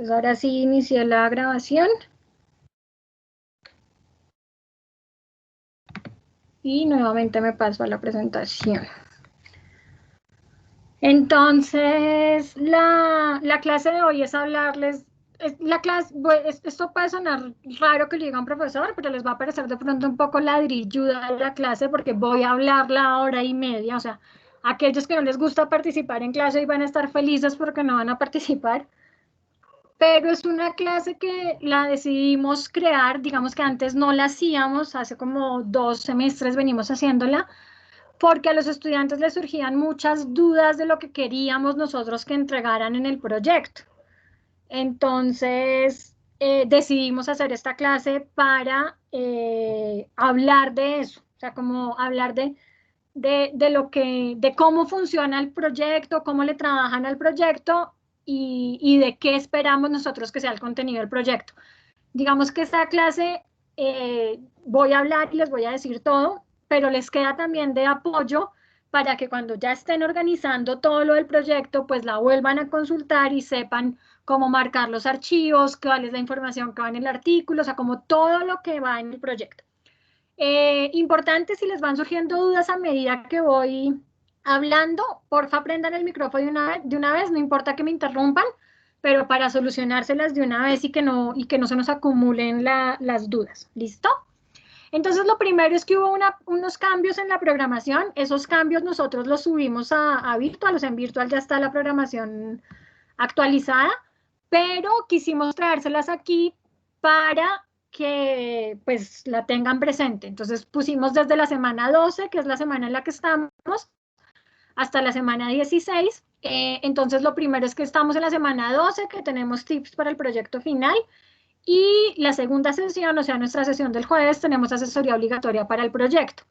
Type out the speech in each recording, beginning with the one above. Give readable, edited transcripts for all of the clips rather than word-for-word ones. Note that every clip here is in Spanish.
Entonces ahora sí inicié la grabación. Y nuevamente me paso a la presentación. Entonces, la clase de hoy es hablarles, esto puede sonar raro que lo diga un profesor, pero les va a parecer de pronto un poco ladrilluda la clase porque voy a hablar la hora y media, o sea, aquellos que no les gusta participar en clase y van a estar felices porque no van a participar, pero es una clase que la decidimos crear, digamos que antes no la hacíamos, hace como 2 semestres venimos haciéndola, porque a los estudiantes les surgían muchas dudas de lo que queríamos nosotros que entregaran en el proyecto. Entonces, decidimos hacer esta clase para hablar de eso, o sea, como hablar de cómo funciona el proyecto, cómo le trabajan al proyecto y de qué esperamos nosotros que sea el contenido del proyecto. Digamos que esta clase voy a hablar y les voy a decir todo, pero les queda también de apoyo para que cuando ya estén organizando todo lo del proyecto, pues la vuelvan a consultar y sepan cómo marcar los archivos, cuál es la información que va en el artículo, o sea, como todo lo que va en el proyecto. Importante, si les van surgiendo dudas a medida que voy hablando, porfa prendan el micrófono de una vez, no importa que me interrumpan, pero para solucionárselas de una vez y que no se nos acumulen las dudas. ¿Listo? Entonces, lo primero es que hubo unos cambios en la programación. Esos cambios nosotros los subimos a Virtual, o sea, en Virtual ya está la programación actualizada, pero quisimos traérselas aquí para que pues la tengan presente. Entonces pusimos desde la semana 12, que es la semana en la que estamos, hasta la semana 16. Entonces lo primero es que estamos en la semana 12, que tenemos tips para el proyecto final, y la segunda sesión, o sea, nuestra sesión del jueves, tenemos asesoría obligatoria para el proyecto.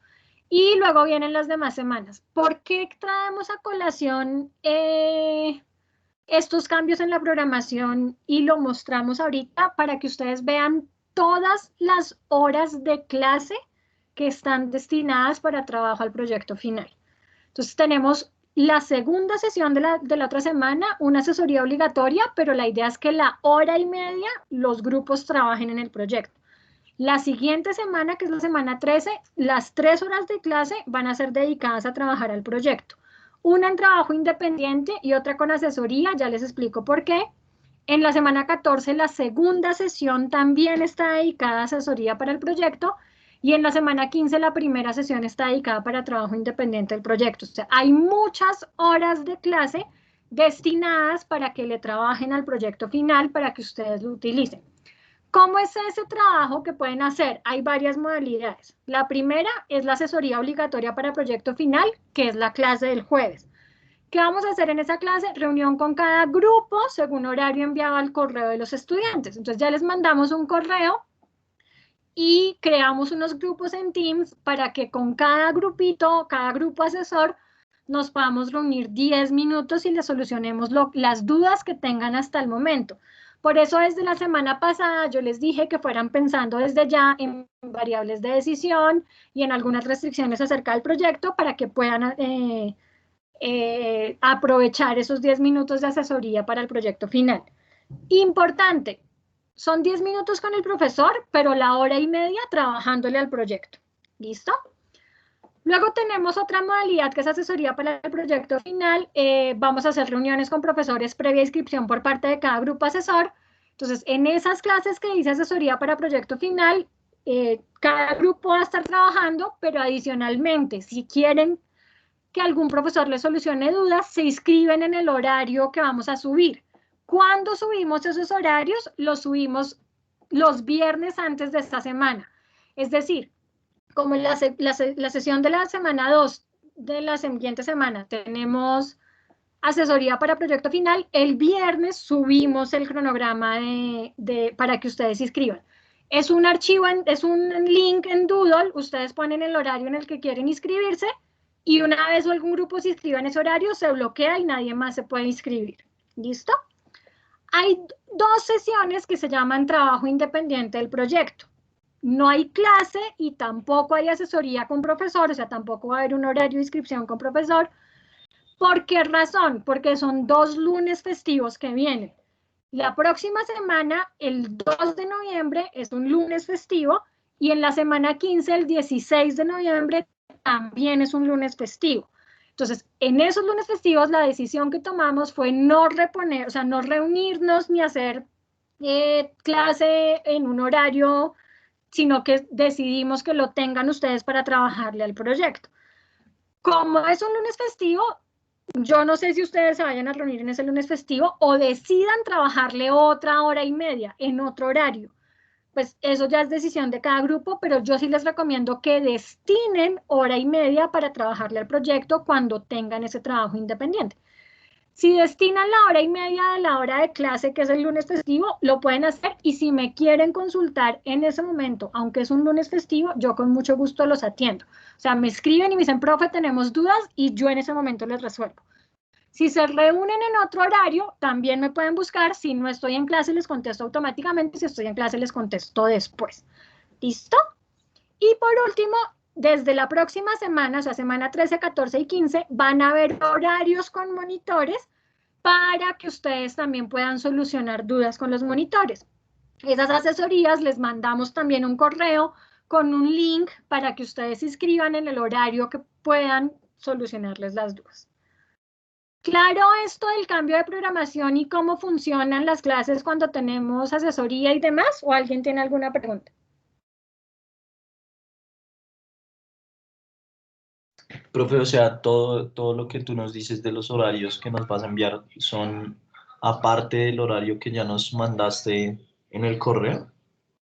Y luego vienen las demás semanas. ¿Por qué traemos a colación estos cambios en la programación y lo mostramos ahorita para que ustedes vean todas las horas de clase que están destinadas para trabajo al proyecto final? Entonces tenemos la segunda sesión de la otra semana, una asesoría obligatoria, pero la idea es que la hora y media los grupos trabajen en el proyecto. La siguiente semana, que es la semana 13, las 3 horas de clase van a ser dedicadas a trabajar al proyecto. Una en trabajo independiente y otra con asesoría, ya les explico por qué. En la semana 14, la segunda sesión también está dedicada a asesoría para el proyecto, y en la semana 15, la primera sesión está dedicada para trabajo independiente del proyecto. O sea, hay muchas horas de clase destinadas para que le trabajen al proyecto final, para que ustedes lo utilicen. ¿Cómo es ese trabajo que pueden hacer? Hay varias modalidades. La primera es la asesoría obligatoria para proyecto final, que es la clase del jueves. ¿Qué vamos a hacer en esa clase? Reunión con cada grupo según horario enviado al correo de los estudiantes. Entonces ya les mandamos un correo y creamos unos grupos en Teams para que con cada grupito, cada grupo asesor, nos podamos reunir 10 minutos y les solucionemos las dudas que tengan hasta el momento. Por eso desde la semana pasada yo les dije que fueran pensando desde ya en variables de decisión y en algunas restricciones acerca del proyecto para que puedan aprovechar esos 10 minutos de asesoría para el proyecto final. Importante, son 10 minutos con el profesor, pero la hora y media trabajándole al proyecto. ¿Listo? Luego tenemos otra modalidad que es asesoría para el proyecto final. Vamos a hacer reuniones con profesores previa inscripción por parte de cada grupo asesor. Entonces, en esas clases que dice asesoría para proyecto final, cada grupo va a estar trabajando, pero adicionalmente, si quieren que algún profesor les solucione dudas, se inscriben en el horario que vamos a subir. ¿Cuándo subimos esos horarios? Los subimos los viernes antes de esta semana. Es decir, como la sesión de la semana 2 de la siguiente semana tenemos asesoría para proyecto final, el viernes subimos el cronograma para que ustedes se inscriban. Es un archivo, es un link en Doodle, ustedes ponen el horario en el que quieren inscribirse y una vez algún grupo se inscriba en ese horario, se bloquea y nadie más se puede inscribir. ¿Listo? Hay 2 sesiones que se llaman trabajo independiente del proyecto. No hay clase y tampoco hay asesoría con profesor, o sea, tampoco va a haber un horario de inscripción con profesor. ¿Por qué razón? Porque son 2 lunes festivos que vienen. La próxima semana, el 2 de noviembre, es un lunes festivo, y en la semana 15, el 16 de noviembre, también es un lunes festivo. Entonces, en esos lunes festivos, la decisión que tomamos fue no reponer, o sea, no reunirnos ni hacer clase en un horario, sino que decidimos que lo tengan ustedes para trabajarle al proyecto. Como es un lunes festivo, yo no sé si ustedes se vayan a reunir en ese lunes festivo o decidan trabajarle otra hora y media en otro horario. Pues eso ya es decisión de cada grupo, pero yo sí les recomiendo que destinen hora y media para trabajarle al proyecto cuando tengan ese trabajo independiente. Si destinan la hora y media de la hora de clase, que es el lunes festivo, lo pueden hacer, y si me quieren consultar en ese momento, aunque es un lunes festivo, yo con mucho gusto los atiendo. O sea, me escriben y me dicen, profe, tenemos dudas, y yo en ese momento les resuelvo. Si se reúnen en otro horario, también me pueden buscar. Si no estoy en clase, les contesto automáticamente. Si estoy en clase, les contesto después. ¿Listo? Y por último, desde la próxima semana, o sea, semana 13, 14 y 15, van a haber horarios con monitores para que ustedes también puedan solucionar dudas con los monitores. Esas asesorías les mandamos también un correo con un link para que ustedes se inscriban en el horario que puedan solucionarles las dudas. Claro, esto del cambio de programación y cómo funcionan las clases cuando tenemos asesoría y demás, ¿o alguien tiene alguna pregunta? Profe, o sea, todo lo que tú nos dices de los horarios que nos vas a enviar son aparte del horario que ya nos mandaste en el correo.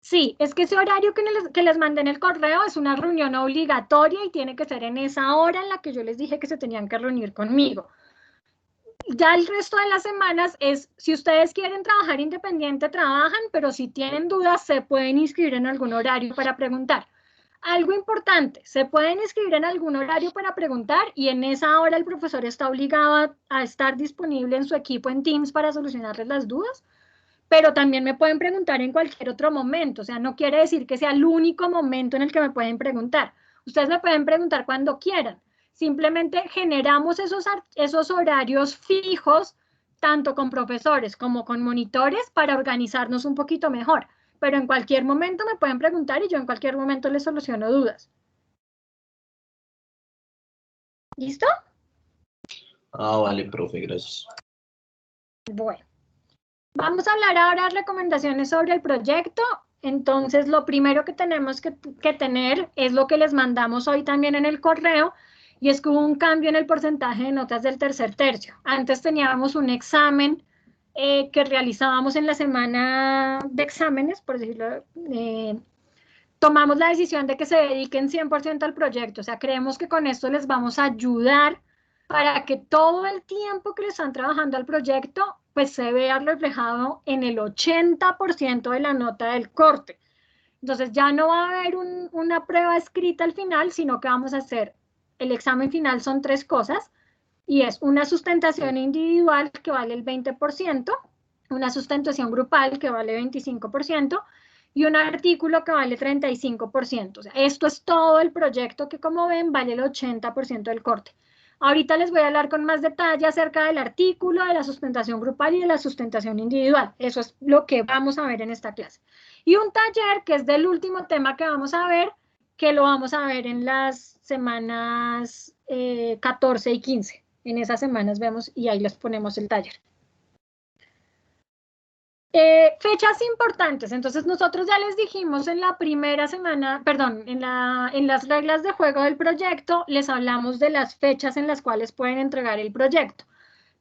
Sí, es que ese horario que les mandé en el correo es una reunión obligatoria y tiene que ser en esa hora en la que yo les dije que se tenían que reunir conmigo. Ya el resto de las semanas es, si ustedes quieren trabajar independiente, trabajan, pero si tienen dudas, se pueden inscribir en algún horario para preguntar. Algo importante, se pueden inscribir en algún horario para preguntar, y en esa hora el profesor está obligado a estar disponible en su equipo en Teams para solucionarles las dudas, pero también me pueden preguntar en cualquier otro momento. O sea, no quiere decir que sea el único momento en el que me pueden preguntar. Ustedes me pueden preguntar cuando quieran. Simplemente generamos esos horarios fijos, tanto con profesores como con monitores, para organizarnos un poquito mejor. Pero en cualquier momento me pueden preguntar y yo en cualquier momento les soluciono dudas. ¿Listo? Ah, vale, profe, gracias. Bueno, vamos a hablar ahora de recomendaciones sobre el proyecto. Entonces, lo primero que tenemos que tener es lo que les mandamos hoy también en el correo, y es que hubo un cambio en el porcentaje de notas del tercer tercio. Antes teníamos un examen que realizábamos en la semana de exámenes, por decirlo. Tomamos la decisión de que se dediquen 100% al proyecto. O sea, creemos que con esto les vamos a ayudar para que todo el tiempo que le están trabajando al proyecto, pues se vea reflejado en el 80% de la nota del corte. Entonces ya no va a haber una prueba escrita al final, sino que vamos a hacer, el examen final son 3 cosas, y es una sustentación individual que vale el 20%, una sustentación grupal que vale 25%, y un artículo que vale 35%. O sea, esto es todo el proyecto que, como ven, vale el 80% del corte. Ahorita les voy a hablar con más detalle acerca del artículo, de la sustentación grupal y de la sustentación individual. Eso es lo que vamos a ver en esta clase. Y un taller que es del último tema que vamos a ver, que lo vamos a ver en las semanas 14 y 15. En esas semanas vemos y ahí les ponemos el taller. Fechas importantes. Entonces nosotros ya les dijimos en la primera semana, perdón, en las reglas de juego del proyecto, les hablamos de las fechas en las cuales pueden entregar el proyecto.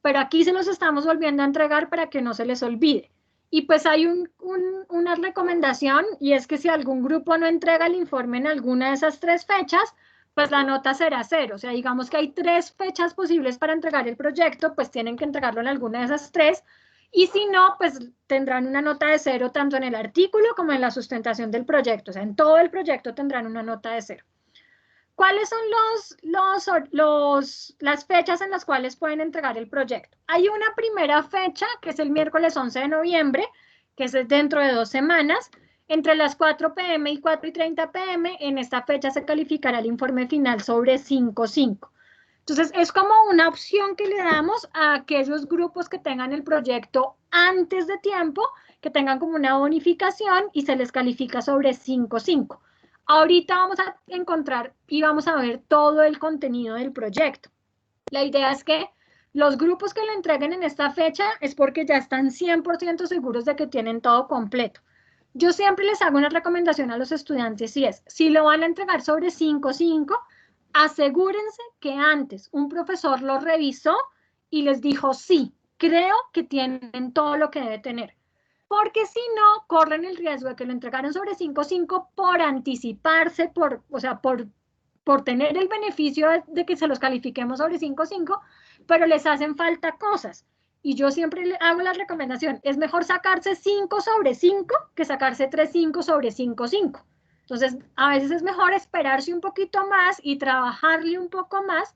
Pero aquí se los estamos volviendo a entregar para que no se les olvide. Y pues hay una recomendación, y es que si algún grupo no entrega el informe en alguna de esas 3 fechas, pues la nota será 0. O sea, digamos que hay 3 fechas posibles para entregar el proyecto, pues tienen que entregarlo en alguna de esas 3. Y si no, pues tendrán una nota de 0 tanto en el artículo como en la sustentación del proyecto. O sea, en todo el proyecto tendrán una nota de 0. ¿Cuáles son las fechas en las cuales pueden entregar el proyecto? Hay una primera fecha, que es el miércoles 11 de noviembre, que es dentro de 2 semanas, entre las 4 p.m. y 4:30 p.m. En esta fecha se calificará el informe final sobre 5.5. Entonces, es como una opción que le damos a aquellos grupos que tengan el proyecto antes de tiempo, que tengan como una bonificación y se les califica sobre 5.5. Ahorita vamos a encontrar y vamos a ver todo el contenido del proyecto. La idea es que los grupos que lo entreguen en esta fecha es porque ya están 100% seguros de que tienen todo completo. Yo siempre les hago una recomendación a los estudiantes y es, si lo van a entregar sobre 5.5, asegúrense que antes un profesor lo revisó y les dijo, sí, creo que tienen todo lo que debe tener. Porque si no, corren el riesgo de que lo entregaron sobre 5.5 por anticiparse, por tener el beneficio de que se los califiquemos sobre 5.5, pero les hacen falta cosas. Y yo siempre le hago la recomendación, es mejor sacarse 5 sobre 5 que sacarse 3.5 sobre 5.5. Entonces, a veces es mejor esperarse un poquito más y trabajarle un poco más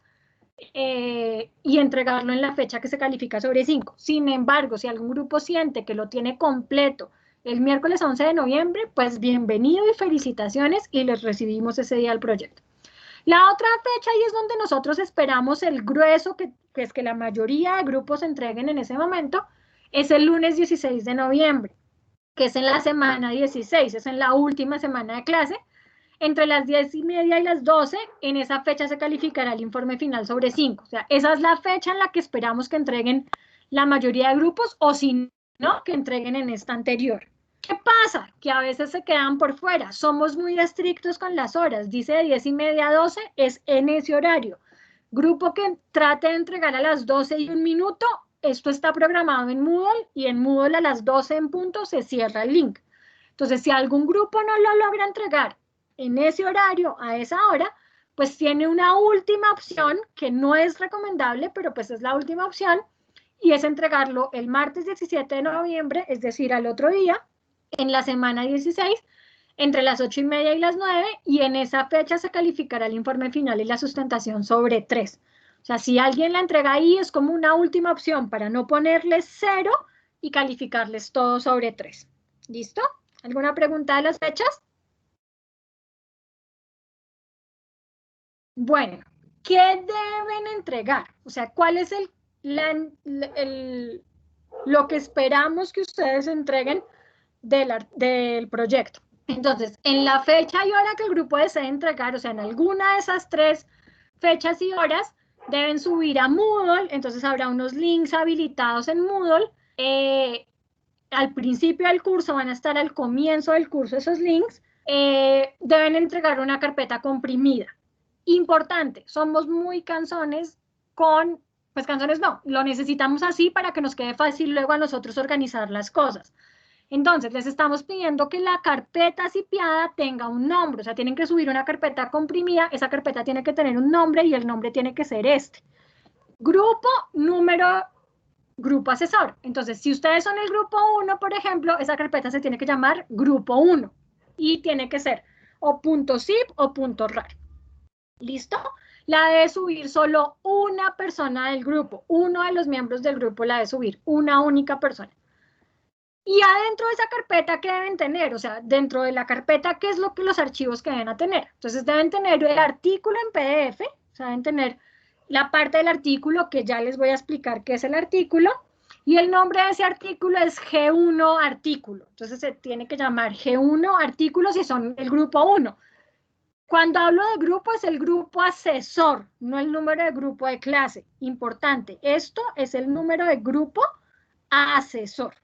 y entregarlo en la fecha que se califica sobre 5. Sin embargo, si algún grupo siente que lo tiene completo el miércoles 11 de noviembre, pues bienvenido y felicitaciones y les recibimos ese día el proyecto. La otra fecha, y es donde nosotros esperamos el grueso, que es que la mayoría de grupos entreguen en ese momento, es el lunes 16 de noviembre, que es en la semana 16, es en la última semana de clase. Entre las 10:30 y las 12, en esa fecha se calificará el informe final sobre 5. O sea, esa es la fecha en la que esperamos que entreguen la mayoría de grupos, o si no, que entreguen en esta anterior. ¿Qué pasa? Que a veces se quedan por fuera. Somos muy estrictos con las horas. Dice de 10:30 a 12, es en ese horario. Grupo que trate de entregar a las 12:01, esto está programado en Moodle, y en Moodle a las 12 en punto se cierra el link. Entonces, si algún grupo no lo logra entregar en ese horario, a esa hora, pues tiene una última opción que no es recomendable, pero pues es la última opción, y es entregarlo el martes 17 de noviembre, es decir, al otro día, en la semana 16, entre las 8:30 y las 9, y en esa fecha se calificará el informe final y la sustentación sobre 3. O sea, si alguien la entrega ahí, es como una última opción para no ponerles 0 y calificarles todo sobre 3. ¿Listo? ¿Alguna pregunta de las fechas? Bueno, ¿qué deben entregar? O sea, ¿cuál es lo que esperamos que ustedes entreguen del proyecto? Entonces, en la fecha y hora que el grupo desee entregar, o sea, en alguna de esas 3 fechas y horas, deben subir a Moodle. Entonces habrá unos links habilitados en Moodle. Al principio del curso van a estar al comienzo del curso esos links. Deben entregar una carpeta comprimida. Importante, somos muy cansones pues cansones no, lo necesitamos así para que nos quede fácil luego a nosotros organizar las cosas. Entonces, les estamos pidiendo que la carpeta zipiada tenga un nombre, o sea, tienen que subir una carpeta comprimida, esa carpeta tiene que tener un nombre y el nombre tiene que ser este. Grupo, número, grupo asesor. Entonces, si ustedes son el grupo 1, por ejemplo, esa carpeta se tiene que llamar grupo 1 y tiene que ser o .zip o .rar. ¿Listo? La debe subir solo una persona del grupo, uno de los miembros del grupo la debe subir, una única persona. Y adentro de esa carpeta, ¿qué deben tener? O sea, dentro de la carpeta, ¿qué es lo que los archivos que deben tener? Entonces, deben tener el artículo en PDF, o sea, deben tener la parte del artículo, que ya les voy a explicar qué es el artículo, y el nombre de ese artículo es G1 artículo. Entonces, se tiene que llamar G1 artículo si son el grupo 1. Cuando hablo de grupo, es el grupo asesor, no el número de grupo de clase. Importante, esto es el número de grupo asesor.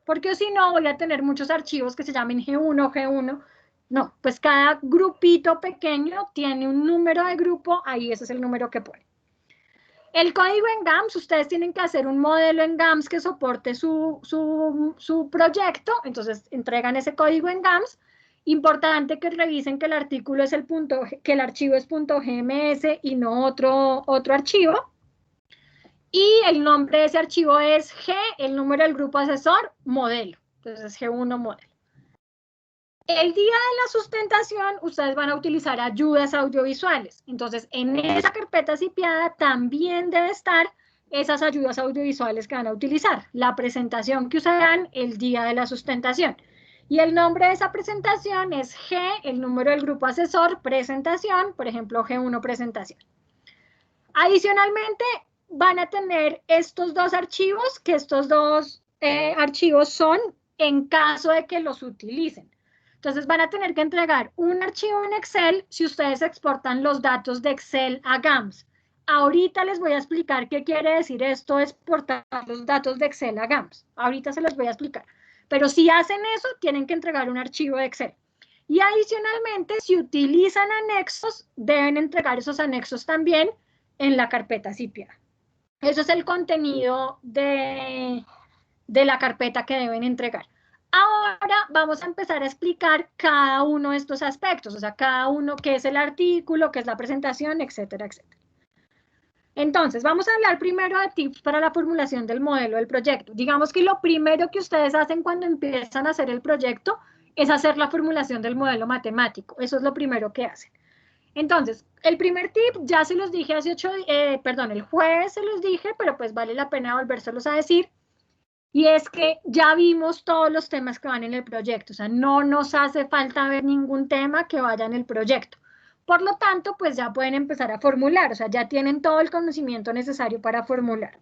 Porque si no, voy a tener muchos archivos que se llamen G1, G1. No, pues cada grupito pequeño tiene un número de grupo, ahí ese es el número que pone. El código en GAMS, ustedes tienen que hacer un modelo en GAMS que soporte su proyecto, entonces entregan ese código en GAMS. Importante que revisen que el artículo es que el archivo es .gms y no otro archivo. Y el nombre de ese archivo es G, el número del grupo asesor, modelo. Entonces, G1 modelo. El día de la sustentación, ustedes van a utilizar ayudas audiovisuales. Entonces, en esa carpeta zipiada también debe estar esas ayudas audiovisuales que van a utilizar. La presentación que usarán el día de la sustentación. Y el nombre de esa presentación es G, el número del grupo asesor, presentación, por ejemplo, G1 presentación. Adicionalmente, van a tener estos dos archivos, que estos dos archivos son en caso de que los utilicen. Entonces van a tener que entregar un archivo en Excel si ustedes exportan los datos de Excel a GAMS. Ahorita les voy a explicar qué quiere decir esto, exportar los datos de Excel a GAMS. Ahorita se los voy a explicar. Pero si hacen eso, tienen que entregar un archivo de Excel. Y adicionalmente, si utilizan anexos, deben entregar esos anexos también en la carpeta CIPIA. Eso es el contenido de la carpeta que deben entregar. Ahora vamos a empezar a explicar cada uno de estos aspectos, o sea, cada uno, qué es el artículo, qué es la presentación, etcétera, etcétera. Entonces, vamos a hablar primero de tips para la formulación del modelo del proyecto. Digamos que lo primero que ustedes hacen cuando empiezan a hacer el proyecto es hacer la formulación del modelo matemático. Eso es lo primero que hacen. Entonces, el primer tip ya se los dije hace el jueves se los dije, pero pues vale la pena volvérselos a decir. Y es que ya vimos todos los temas que van en el proyecto, o sea, no nos hace falta ver ningún tema que vaya en el proyecto. Por lo tanto, pues ya pueden empezar a formular, o sea, ya tienen todo el conocimiento necesario para formular.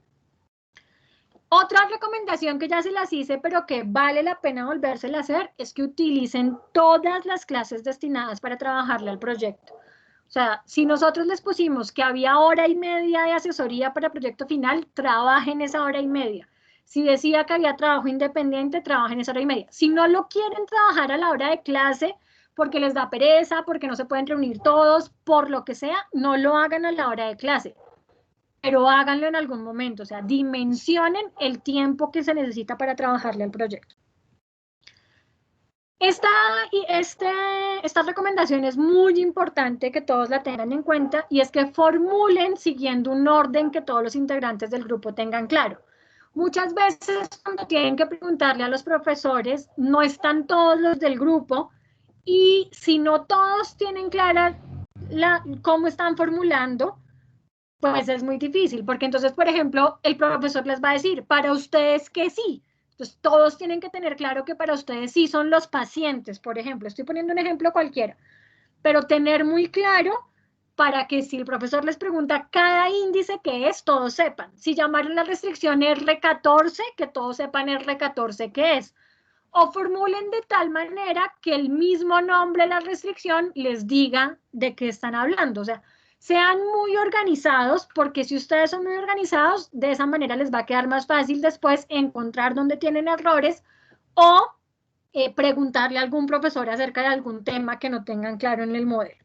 Otra recomendación que ya se las hice, pero que vale la pena volvérsela a hacer, es que utilicen todas las clases destinadas para trabajarle al proyecto. O sea, si nosotros les pusimos que había 1:30 de asesoría para proyecto final, trabajen esa 1:30. Si decía que había trabajo independiente, trabajen esa 1:30. Si no lo quieren trabajar a la hora de clase, porque les da pereza, porque no se pueden reunir todos, por lo que sea, no lo hagan a la hora de clase. Pero háganlo en algún momento, o sea, dimensionen el tiempo que se necesita para trabajarle al proyecto. Esta recomendación es muy importante que todos la tengan en cuenta y es que formulen siguiendo un orden que todos los integrantes del grupo tengan claro. Muchas veces cuando tienen que preguntarle a los profesores, no están todos los del grupo y si no todos tienen clara cómo están formulando, pues es muy difícil, porque entonces, por ejemplo, el profesor les va a decir, para ustedes que sí. Entonces, todos tienen que tener claro que para ustedes sí son los pacientes, por ejemplo. Estoy poniendo un ejemplo cualquiera, pero tener muy claro para que si el profesor les pregunta cada índice que es, todos sepan. Si llamaron la restricción R14, que todos sepan R14 qué es. O formulen de tal manera que el mismo nombre de la restricción les diga de qué están hablando. O sea, sean muy organizados, porque si ustedes son muy organizados, de esa manera les va a quedar más fácil después encontrar dónde tienen errores o preguntarle a algún profesor acerca de algún tema que no tengan claro en el modelo.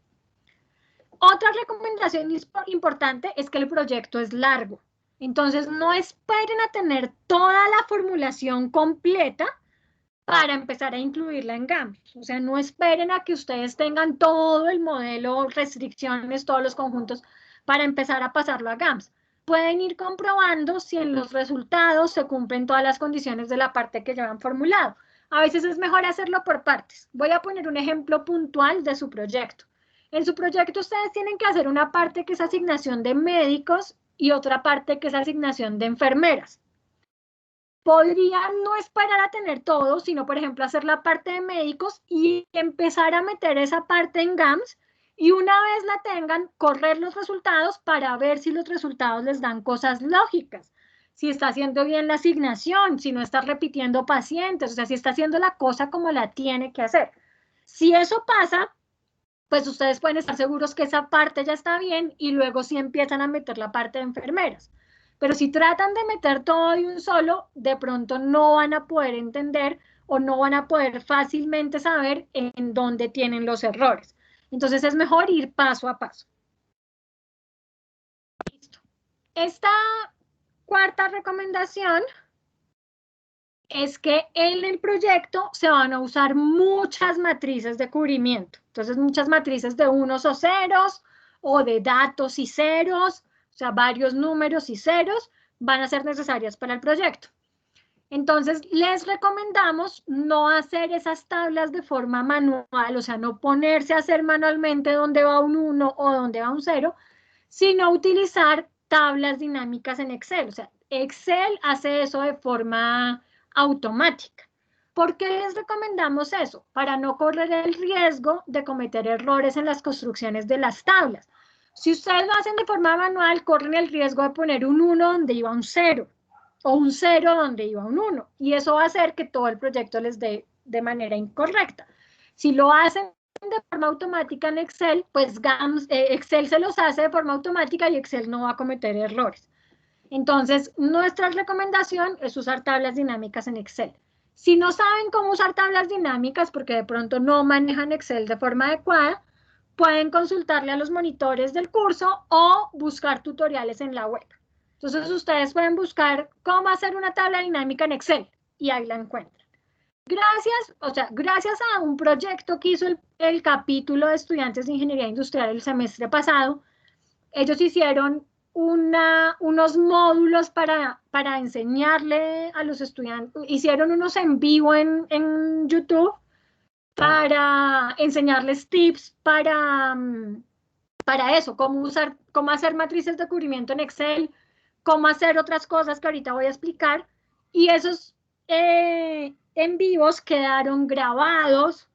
Otra recomendación importante es que el proyecto es largo. Entonces, no esperen a tener toda la formulación completa para empezar a incluirla en GAMS. O sea, no esperen a que ustedes tengan todo el modelo, restricciones, todos los conjuntos, para empezar a pasarlo a GAMS. Pueden ir comprobando si en los resultados se cumplen todas las condiciones de la parte que llevan formulado. A veces es mejor hacerlo por partes. Voy a poner un ejemplo puntual de su proyecto. En su proyecto ustedes tienen que hacer una parte que es asignación de médicos y otra parte que es asignación de enfermeras. Podrían no esperar a tener todo, sino, por ejemplo, hacer la parte de médicos y empezar a meter esa parte en GAMS y una vez la tengan, correr los resultados para ver si los resultados les dan cosas lógicas. Si está haciendo bien la asignación, si no está repitiendo pacientes, o sea, si está haciendo la cosa como la tiene que hacer. Si eso pasa, pues ustedes pueden estar seguros que esa parte ya está bien y luego sí empiezan a meter la parte de enfermeras. Pero si tratan de meter todo de un solo, de pronto no van a poder entender o no van a poder fácilmente saber en dónde tienen los errores. Entonces es mejor ir paso a paso. Listo. Esta cuarta recomendación es que en el proyecto se van a usar muchas matrices de cubrimiento. Entonces, muchas matrices de unos o ceros o de datos y ceros, o sea, varios números y ceros van a ser necesarias para el proyecto. Entonces, les recomendamos no hacer esas tablas de forma manual, o sea, no ponerse a hacer manualmente dónde va un 1 o dónde va un 0, sino utilizar tablas dinámicas en Excel. O sea, Excel hace eso de forma automática. ¿Por qué les recomendamos eso? Para no correr el riesgo de cometer errores en las construcciones de las tablas. Si ustedes lo hacen de forma manual, corren el riesgo de poner un 1 donde iba un 0 o un 0 donde iba un 1, y eso va a hacer que todo el proyecto les dé de manera incorrecta. Si lo hacen de forma automática en Excel, pues Excel se los hace de forma automática y Excel no va a cometer errores. Entonces, nuestra recomendación es usar tablas dinámicas en Excel. Si no saben cómo usar tablas dinámicas porque de pronto no manejan Excel de forma adecuada, pueden consultarle a los monitores del curso o buscar tutoriales en la web. Entonces, ustedes pueden buscar cómo hacer una tabla dinámica en Excel y ahí la encuentran. Gracias a un proyecto que hizo el capítulo de estudiantes de Ingeniería Industrial el semestre pasado, ellos hicieron unos módulos para enseñarle a los estudiantes, hicieron unos en vivo en YouTube para enseñarles tips para eso, cómo hacer matrices de cubrimiento en Excel, cómo hacer otras cosas que ahorita voy a explicar, y esos en vivos quedaron grabados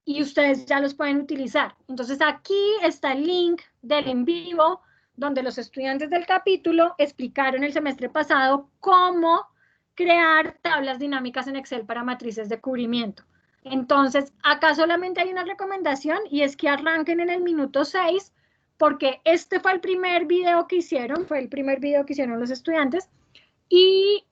y ustedes ya los pueden utilizar. Entonces aquí está el link del en vivo donde los estudiantes del capítulo explicaron el semestre pasado cómo crear tablas dinámicas en Excel para matrices de cubrimiento. Entonces, acá solamente hay una recomendación y es que arranquen en el minuto 6, porque este fue el primer video que hicieron, los estudiantes, y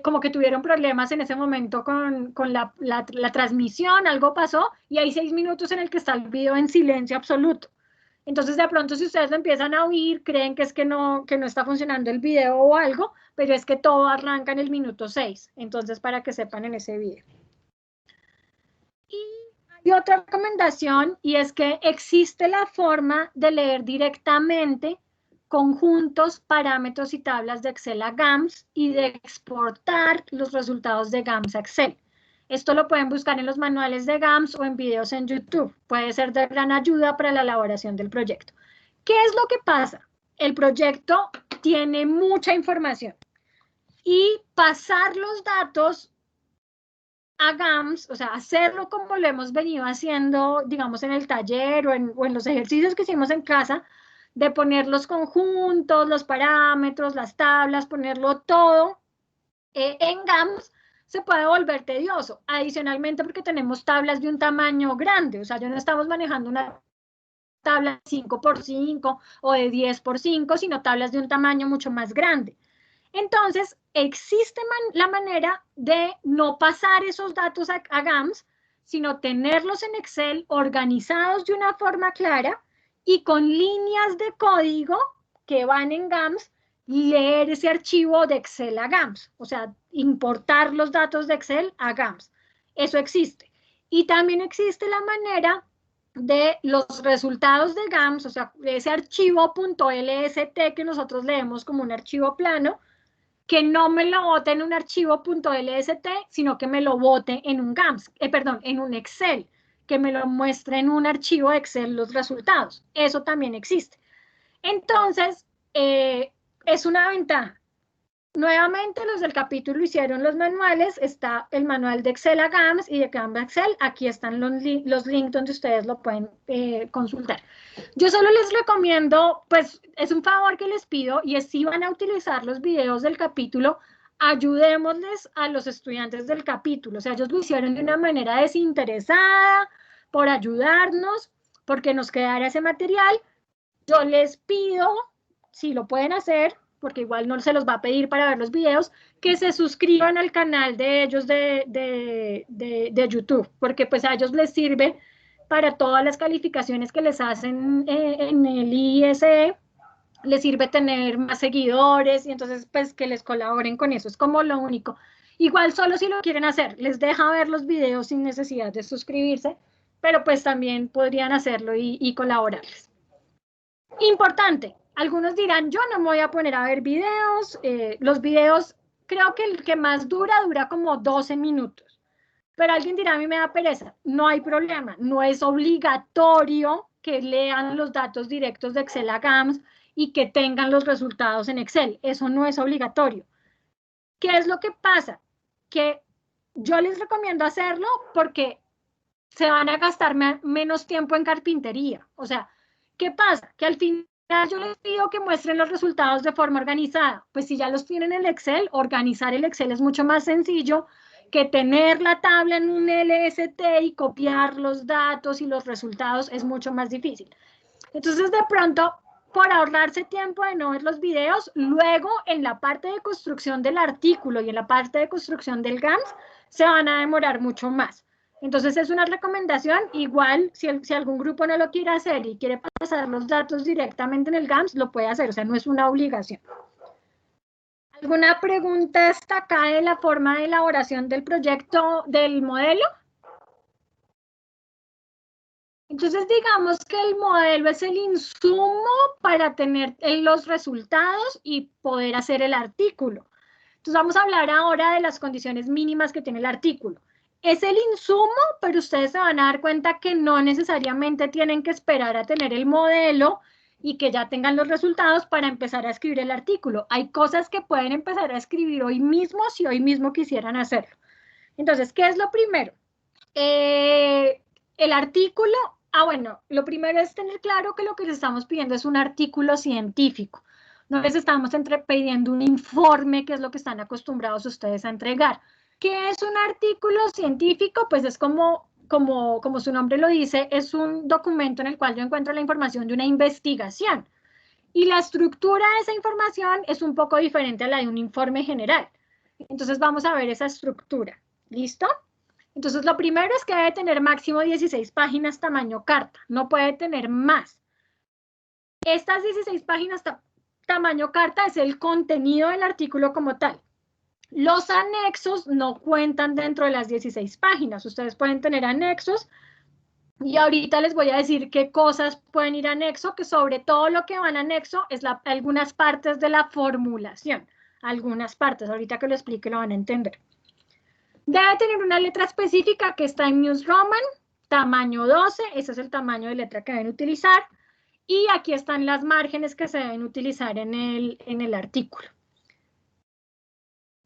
como que tuvieron problemas en ese momento con la transmisión, algo pasó, y hay 6 minutos en el que está el video en silencio absoluto. Entonces, de pronto, si ustedes lo empiezan a oír, creen que es que no está funcionando el video o algo, pero es que todo arranca en el minuto 6. Entonces, para que sepan en ese video. Y hay otra recomendación, y es que existe la forma de leer directamente conjuntos, parámetros y tablas de Excel a GAMS y de exportar los resultados de GAMS a Excel. Esto lo pueden buscar en los manuales de GAMS o en videos en YouTube. Puede ser de gran ayuda para la elaboración del proyecto. ¿Qué es lo que pasa? El proyecto tiene mucha información y pasar los datos a GAMS, o sea, hacerlo como lo hemos venido haciendo, digamos, en el taller o en los ejercicios que hicimos en casa, de poner los conjuntos, los parámetros, las tablas, ponerlo todo en GAMS, se puede volver tedioso. Adicionalmente, porque tenemos tablas de un tamaño grande, o sea, ya no estamos manejando una tabla de 5x5 o de 10x5, sino tablas de un tamaño mucho más grande. Entonces, existe la manera de no pasar esos datos a GAMS, sino tenerlos en Excel organizados de una forma clara y con líneas de código que van en GAMS, leer ese archivo de Excel a GAMS, o sea, importar los datos de Excel a GAMS. Eso existe. Y también existe la manera de los resultados de GAMS, o sea, ese archivo .lst que nosotros leemos como un archivo plano, que no me lo bote en un archivo .lst, sino que me lo bote en un GAMS, en un Excel, que me lo muestre en un archivo de Excel los resultados. Eso también existe. Entonces, es una ventaja. Nuevamente, los del capítulo hicieron los manuales, está el manual de Excel a GAMS y de GAMS a Excel, aquí están los links donde ustedes lo pueden consultar. Yo solo les recomiendo, pues es un favor que les pido, y es si van a utilizar los videos del capítulo, ayudémosles a los estudiantes del capítulo, o sea, ellos lo hicieron de una manera desinteresada, por ayudarnos, porque nos quedara ese material. Yo les pido, si lo pueden hacer, porque igual no se los va a pedir para ver los videos, que se suscriban al canal de ellos de YouTube, porque pues a ellos les sirve para todas las calificaciones que les hacen en el ISE, les sirve tener más seguidores y entonces pues que les colaboren con eso, es como lo único. Igual solo si lo quieren hacer, les deja ver los videos sin necesidad de suscribirse, pero pues también podrían hacerlo y colaborarles. Importante, algunos dirán, yo no me voy a poner a ver videos, los videos, creo que el que más dura como 12 minutos, pero alguien dirá, a mí me da pereza, no hay problema, no es obligatorio que lean los datos directos de Excel a GAMS y que tengan los resultados en Excel, eso no es obligatorio. ¿Qué es lo que pasa? Que yo les recomiendo hacerlo porque se van a gastar menos tiempo en carpintería, o sea, ¿qué pasa? Que al final yo les pido que muestren los resultados de forma organizada. Pues si ya los tienen en el Excel, organizar el Excel es mucho más sencillo que tener la tabla en un LST y copiar los datos y los resultados es mucho más difícil. Entonces, de pronto, por ahorrarse tiempo de no ver los videos, luego en la parte de construcción del artículo y en la parte de construcción del GAMS se van a demorar mucho más. Entonces es una recomendación, igual si algún grupo no lo quiere hacer y quiere pasar los datos directamente en el GAMS, lo puede hacer, o sea, no es una obligación. ¿Alguna pregunta hasta acá de la forma de elaboración del proyecto, del modelo? Entonces, digamos que el modelo es el insumo para tener los resultados y poder hacer el artículo. Entonces, vamos a hablar ahora de las condiciones mínimas que tiene el artículo. Es el insumo, pero ustedes se van a dar cuenta que no necesariamente tienen que esperar a tener el modelo y que ya tengan los resultados para empezar a escribir el artículo. Hay cosas que pueden empezar a escribir hoy mismo si hoy mismo quisieran hacerlo. Entonces, ¿qué es lo primero? El artículo, bueno, lo primero es tener claro que lo que les estamos pidiendo es un artículo científico. No les estamos pidiendo un informe, que es lo que están acostumbrados ustedes a entregar. ¿Qué es un artículo científico? Pues es como su nombre lo dice, es un documento en el cual yo encuentro la información de una investigación. Y la estructura de esa información es un poco diferente a la de un informe general. Entonces vamos a ver esa estructura. ¿Listo? Entonces, lo primero es que debe tener máximo 16 páginas tamaño carta, no puede tener más. Estas 16 páginas tamaño carta es el contenido del artículo como tal. Los anexos no cuentan dentro de las 16 páginas. Ustedes pueden tener anexos y ahorita les voy a decir qué cosas pueden ir a anexo, que sobre todo lo que van a anexo es algunas partes de la formulación. Algunas partes, ahorita que lo explique lo van a entender. Debe tener una letra específica que está en News Roman, tamaño 12, ese es el tamaño de letra que deben utilizar. Y aquí están las márgenes que se deben utilizar en el artículo.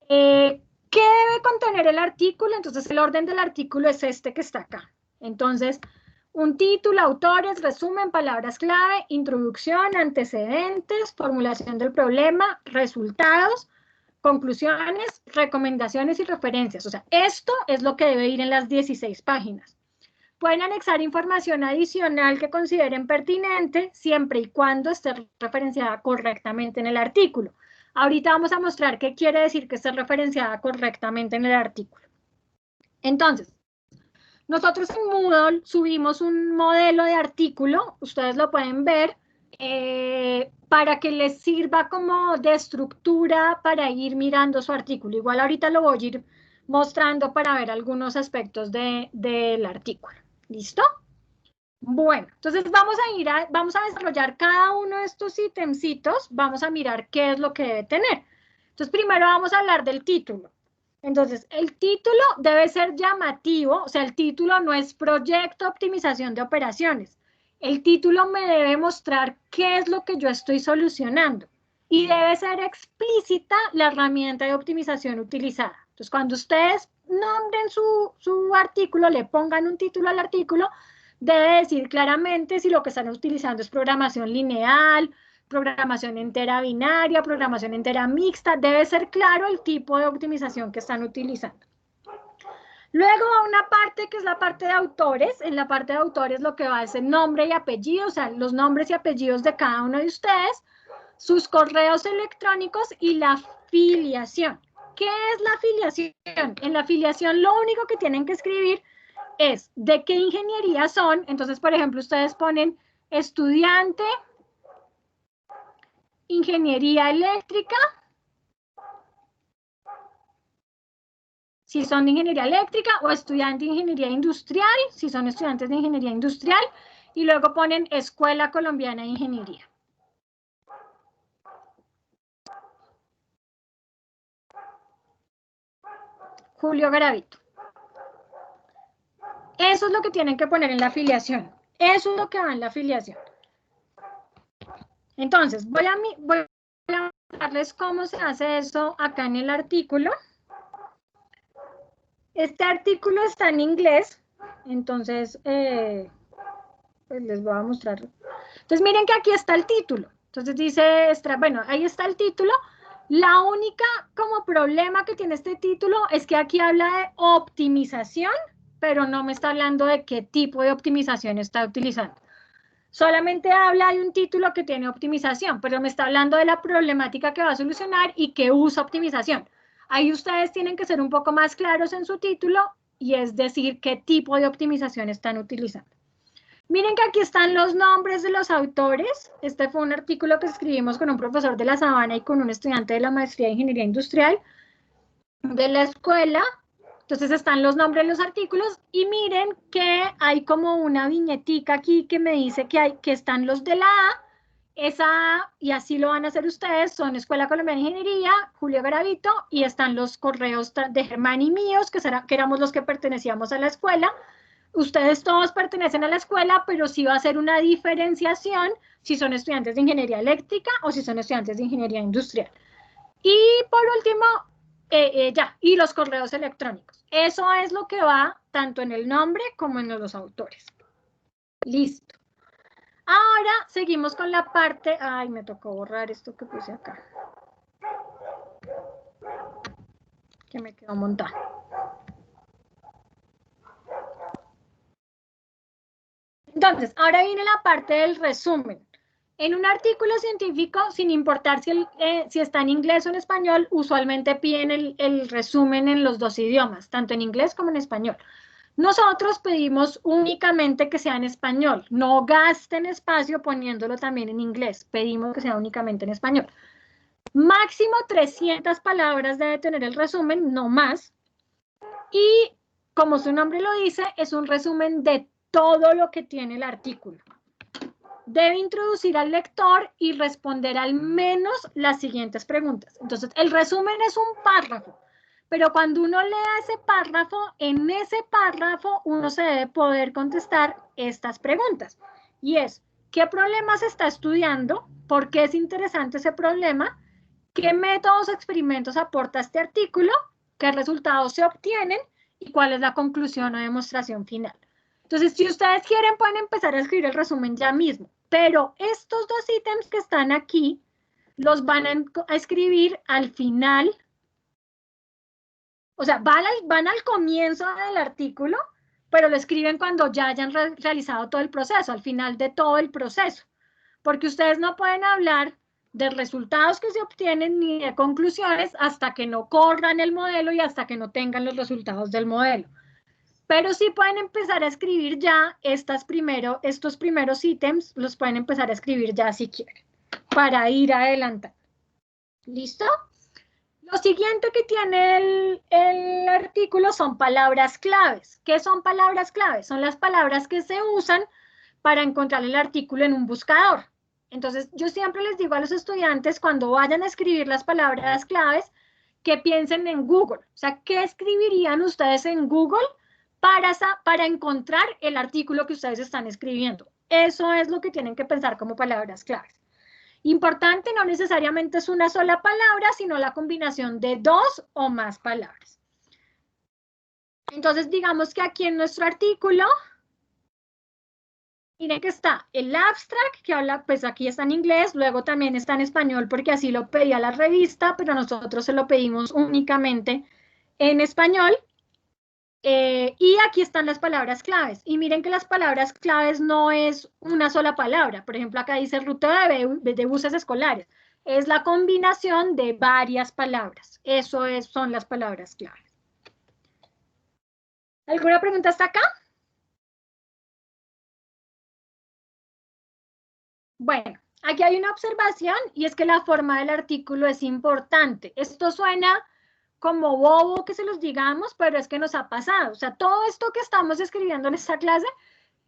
¿Qué debe contener el artículo? Entonces, el orden del artículo es este que está acá. Entonces, un título, autores, resumen, palabras clave, introducción, antecedentes, formulación del problema, resultados, conclusiones, recomendaciones y referencias. O sea, esto es lo que debe ir en las 16 páginas. Pueden anexar información adicional que consideren pertinente siempre y cuando esté referenciada correctamente en el artículo. Ahorita vamos a mostrar qué quiere decir que esté referenciada correctamente en el artículo. Entonces, nosotros en Moodle subimos un modelo de artículo, ustedes lo pueden ver, para que les sirva como de estructura para ir mirando su artículo. Igual ahorita lo voy a ir mostrando para ver algunos aspectos del artículo. ¿Listo? Bueno, entonces vamos a desarrollar cada uno de estos ítemcitos, vamos a mirar qué es lo que debe tener. Entonces primero vamos a hablar del título. Entonces, el título debe ser llamativo, o sea, el título no es proyecto optimización de operaciones. El título me debe mostrar qué es lo que yo estoy solucionando y debe ser explícita la herramienta de optimización utilizada. Entonces, cuando ustedes nombren su artículo, le pongan un título al artículo, debe decir claramente si lo que están utilizando es programación lineal, programación entera binaria, programación entera mixta, debe ser claro el tipo de optimización que están utilizando. Luego va una parte que es la parte de autores. En la parte de autores lo que va es el nombre y apellido, o sea, los nombres y apellidos de cada uno de ustedes, sus correos electrónicos y la filiación. ¿Qué es la filiación? En la filiación lo único que tienen que escribir es de qué ingeniería son. Entonces, por ejemplo, ustedes ponen estudiante ingeniería eléctrica, si son de ingeniería eléctrica, o estudiante de ingeniería industrial, si son estudiantes de ingeniería industrial, y luego ponen Escuela Colombiana de Ingeniería. Julio Garavito. Eso es lo que tienen que poner en la afiliación. Eso es lo que va en la afiliación. Entonces, voy a mostrarles cómo se hace eso acá en el artículo. Este artículo está en inglés, entonces pues les voy a mostrar. Entonces, Entonces miren que aquí está el título. Entonces dice, bueno, ahí está el título. La única como problema que tiene este título es que aquí habla de optimización, pero no me está hablando de qué tipo de optimización está utilizando. Solamente habla de un título que tiene optimización, pero me está hablando de la problemática que va a solucionar y que usa optimización. Ahí ustedes tienen que ser un poco más claros en su título y es decir qué tipo de optimización están utilizando. Miren que aquí están los nombres de los autores. Este fue un artículo que escribimos con un profesor de La Sabana y con un estudiante de la maestría de Ingeniería Industrial de la escuela. Entonces están los nombres de los artículos y miren que hay como una viñetica aquí que me dice que están los de la A, esa, y así lo van a hacer ustedes, son Escuela Colombiana de Ingeniería, Julio Garavito, y están los correos de Germán y míos, que éramos los que pertenecíamos a la escuela. Ustedes todos pertenecen a la escuela, pero sí va a ser una diferenciación si son estudiantes de ingeniería eléctrica o si son estudiantes de ingeniería industrial. Y por último, y los correos electrónicos. Eso es lo que va tanto en el nombre como en los autores. Listo. Ahora seguimos con la parte, ay, me tocó borrar esto que puse acá, que me quedó montado. Entonces, ahora viene la parte del resumen. En un artículo científico, sin importar si está en inglés o en español, usualmente piden el resumen en los dos idiomas, tanto en inglés como en español. Nosotros pedimos únicamente que sea en español. No gasten espacio poniéndolo también en inglés. Pedimos que sea únicamente en español. Máximo 300 palabras debe tener el resumen, no más. Y como su nombre lo dice, es un resumen de todo lo que tiene el artículo. Debe introducir al lector y responder al menos las siguientes preguntas. Entonces, el resumen es un párrafo, pero cuando uno lea ese párrafo, en ese párrafo uno se debe poder contestar estas preguntas. Y es, ¿qué problema se está estudiando? ¿Por qué es interesante ese problema? ¿Qué métodos o experimentos aporta este artículo? ¿Qué resultados se obtienen? ¿Y cuál es la conclusión o demostración final? Entonces, si ustedes quieren, pueden empezar a escribir el resumen ya mismo. Pero estos dos ítems que están aquí, los van a escribir al final. O sea, van al comienzo del artículo, pero lo escriben cuando ya hayan realizado todo el proceso, al final de todo el proceso. Porque ustedes no pueden hablar de resultados que se obtienen ni de conclusiones hasta que no corran el modelo y hasta que no tengan los resultados del modelo. Pero sí pueden empezar a escribir ya estos primeros ítems, los pueden empezar a escribir ya si quieren, para ir adelantando. ¿Listo? Lo siguiente que tiene el artículo son palabras claves. ¿Qué son palabras claves? Son las palabras que se usan para encontrar el artículo en un buscador. Entonces, yo siempre les digo a los estudiantes cuando vayan a escribir las palabras claves que piensen en Google. O sea, ¿qué escribirían ustedes en Google para encontrar el artículo que ustedes están escribiendo? Eso es lo que tienen que pensar como palabras claves. Importante, no necesariamente es una sola palabra, sino la combinación de dos o más palabras. Entonces, digamos que aquí en nuestro artículo, miren que está el abstract, que habla, pues aquí está en inglés, luego también está en español, porque así lo pedía la revista, pero nosotros se lo pedimos únicamente en español. Y aquí están las palabras claves. Y miren que las palabras claves no es una sola palabra. Por ejemplo, acá dice ruta de buses escolares. Es la combinación de varias palabras. Son las palabras claves. ¿Alguna pregunta hasta acá? Bueno, aquí hay una observación y es que la forma del artículo es importante. Esto suena como bobo que se los digamos, pero es que nos ha pasado. O sea, todo esto que estamos escribiendo en esta clase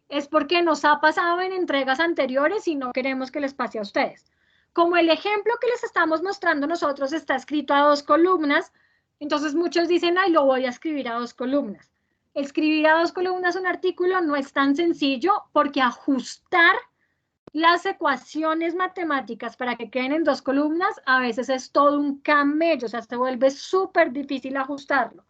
es porque nos ha pasado en entregas anteriores y no queremos que les pase a ustedes. Como el ejemplo que les estamos mostrando nosotros está escrito a 2 columnas, entonces muchos dicen, ay, lo voy a escribir a 2 columnas. Escribir a 2 columnas un artículo no es tan sencillo porque ajustar las ecuaciones matemáticas para que queden en 2 columnas a veces es todo un camello, o sea, se vuelve súper difícil ajustarlo.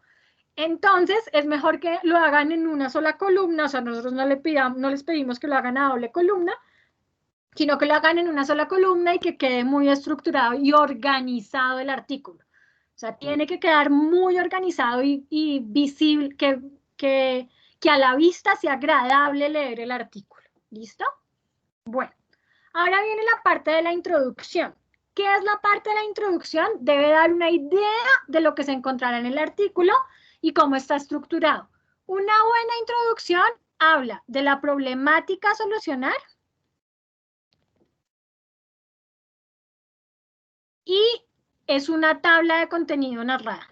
Entonces, es mejor que lo hagan en una sola columna, o sea, nosotros no les pedimos que lo hagan a doble columna, sino que lo hagan en una sola columna y que quede muy estructurado y organizado el artículo. O sea, tiene que quedar muy organizado y visible, que a la vista sea agradable leer el artículo. ¿Listo? Bueno, ahora viene la parte de la introducción. ¿Qué es la parte de la introducción? Debe dar una idea de lo que se encontrará en el artículo y cómo está estructurado. Una buena introducción habla de la problemática a solucionar y es una tabla de contenido narrada.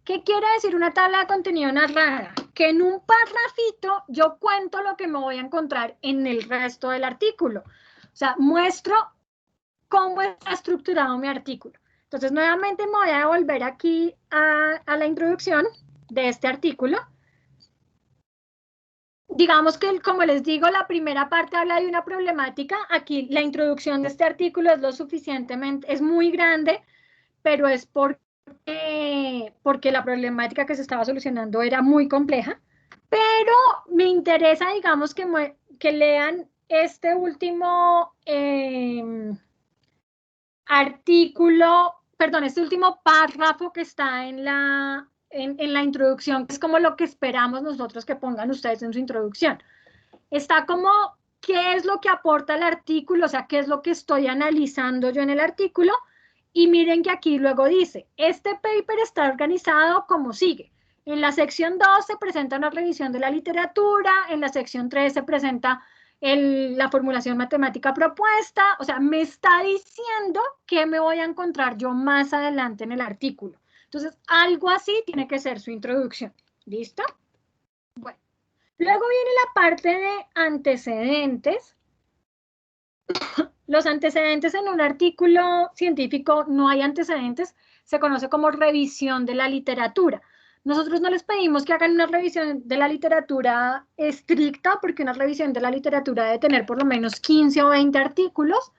¿Qué quiere decir una tabla de contenido narrada? Que en un párrafito yo cuento lo que me voy a encontrar en el resto del artículo. O sea, muestro cómo está estructurado mi artículo. Entonces, nuevamente me voy a volver aquí a la introducción de este artículo. Digamos que, como les digo, la primera parte habla de una problemática. Aquí la introducción de este artículo es lo suficientemente, es muy grande, pero es porque la problemática que se estaba solucionando era muy compleja. Pero me interesa, digamos, que lean este último este último párrafo que está en la introducción, que es como lo que esperamos nosotros que pongan ustedes en su introducción. Está como qué es lo que aporta el artículo, o sea, qué es lo que estoy analizando yo en el artículo. Y miren que aquí luego dice, este paper está organizado como sigue. En la sección 2 se presenta una revisión de la literatura, en la sección 3 se presenta la formulación matemática propuesta, o sea, me está diciendo qué me voy a encontrar yo más adelante en el artículo. Entonces, algo así tiene que ser su introducción. ¿Listo? Bueno. Luego viene la parte de antecedentes. Los antecedentes en un artículo científico no hay antecedentes, se conoce como revisión de la literatura. Nosotros no les pedimos que hagan una revisión de la literatura estricta, porque una revisión de la literatura debe tener por lo menos 15 o 20 artículos,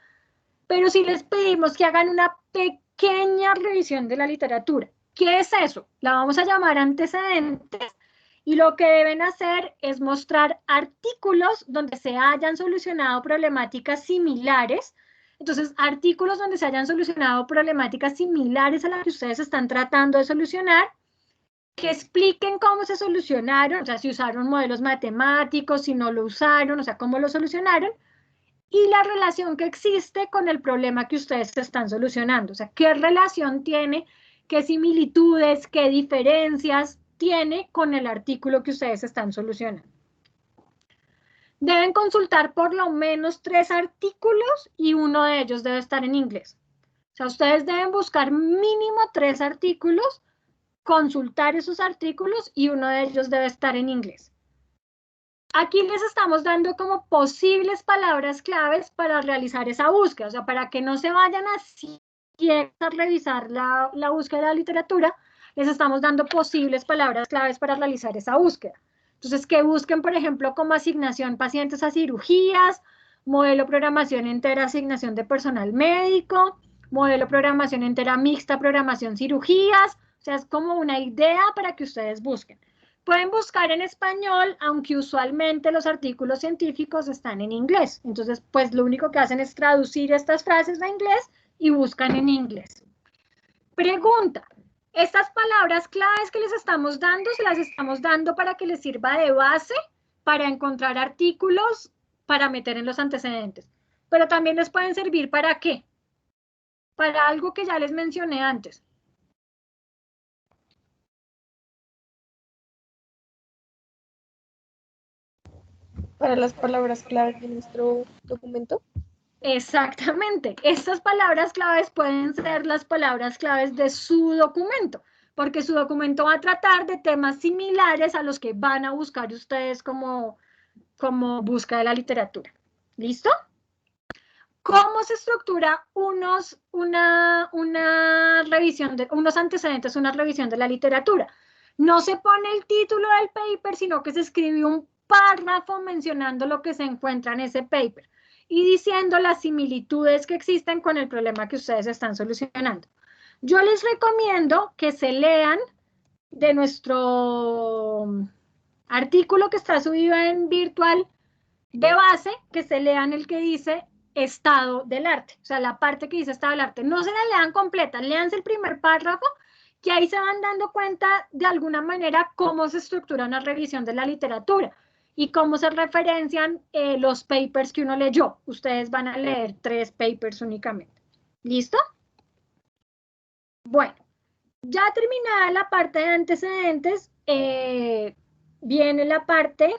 pero sí les pedimos que hagan una pequeña revisión de la literatura. ¿Qué es eso? La vamos a llamar antecedentes. Y lo que deben hacer es mostrar artículos donde se hayan solucionado problemáticas similares. Entonces, artículos donde se hayan solucionado problemáticas similares a las que ustedes están tratando de solucionar, que expliquen cómo se solucionaron, o sea, si usaron modelos matemáticos, si no lo usaron, o sea, cómo lo solucionaron, y la relación que existe con el problema que ustedes están solucionando. O sea, qué relación tiene, qué similitudes, qué diferencias tiene con el artículo que ustedes están solucionando. Deben consultar por lo menos 3 artículos y uno de ellos debe estar en inglés. O sea, ustedes deben buscar mínimo 3 artículos, consultar esos artículos y uno de ellos debe estar en inglés. Aquí les estamos dando como posibles palabras claves para realizar esa búsqueda, o sea, para que no se vayan a revisar la búsqueda de la literatura, les estamos dando posibles palabras claves para realizar esa búsqueda. Entonces, que busquen, por ejemplo, como asignación pacientes a cirugías, modelo programación entera, asignación de personal médico, modelo programación entera mixta, programación cirugías, o sea, es como una idea para que ustedes busquen. Pueden buscar en español, aunque usualmente los artículos científicos están en inglés. Entonces, pues lo único que hacen es traducir estas frases a inglés y buscan en inglés. Pregunta, ¿estas palabras claves que les estamos dando, se las estamos dando para que les sirva de base para encontrar artículos para meter en los antecedentes? Pero también les pueden servir ¿para qué? Para algo que ya les mencioné antes. Para las palabras claves de nuestro documento. Exactamente. Estas palabras claves pueden ser las palabras claves de su documento, porque su documento va a tratar de temas similares a los que van a buscar ustedes como busca de la literatura. ¿Listo? ¿Cómo se estructura una revisión de unos antecedentes, una revisión de la literatura? No se pone el título del paper, sino que se escribe un párrafo mencionando lo que se encuentra en ese paper y diciendo las similitudes que existen con el problema que ustedes están solucionando. Yo les recomiendo que se lean de nuestro artículo que está subido en virtual de base, que se lean el que dice estado del arte, o sea, la parte que dice estado del arte. No se la lean completa, léanse el primer párrafo, que ahí se van dando cuenta de alguna manera cómo se estructura una revisión de la literatura y cómo se referencian los papers que uno leyó. Ustedes van a leer 3 papers únicamente. ¿Listo? Bueno, ya terminada la parte de antecedentes, viene la parte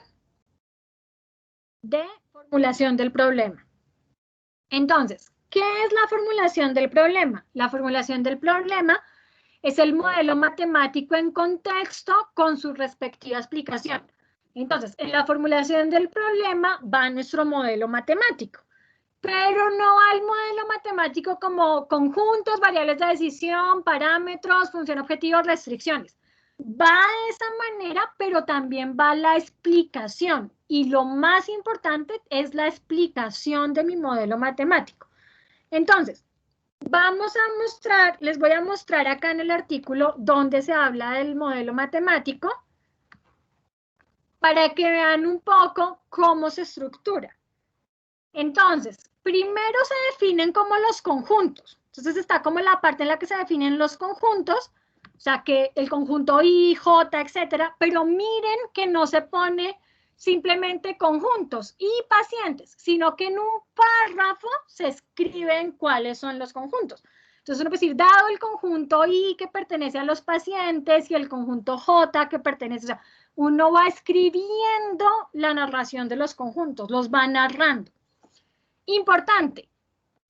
de formulación del problema. Entonces, ¿qué es la formulación del problema? La formulación del problema es el modelo matemático en contexto con su respectiva explicación. Entonces, en la formulación del problema va nuestro modelo matemático, pero no al modelo matemático como conjuntos, variables de decisión, parámetros, función objetivos, restricciones. Va de esa manera, pero también va la explicación. Y lo más importante es la explicación de mi modelo matemático. Entonces, vamos a mostrar, les voy a mostrar acá en el artículo donde se habla del modelo matemático para que vean un poco cómo se estructura. Entonces, primero se definen como los conjuntos. Entonces está como la parte en la que se definen los conjuntos, o sea que el conjunto I, J, etcétera, pero miren que no se pone simplemente conjuntos y pacientes, sino que en un párrafo se escriben cuáles son los conjuntos. Entonces uno puede decir, dado el conjunto I que pertenece a los pacientes y el conjunto J que pertenece, o sea, uno va escribiendo la narración de los conjuntos, los va narrando. Importante,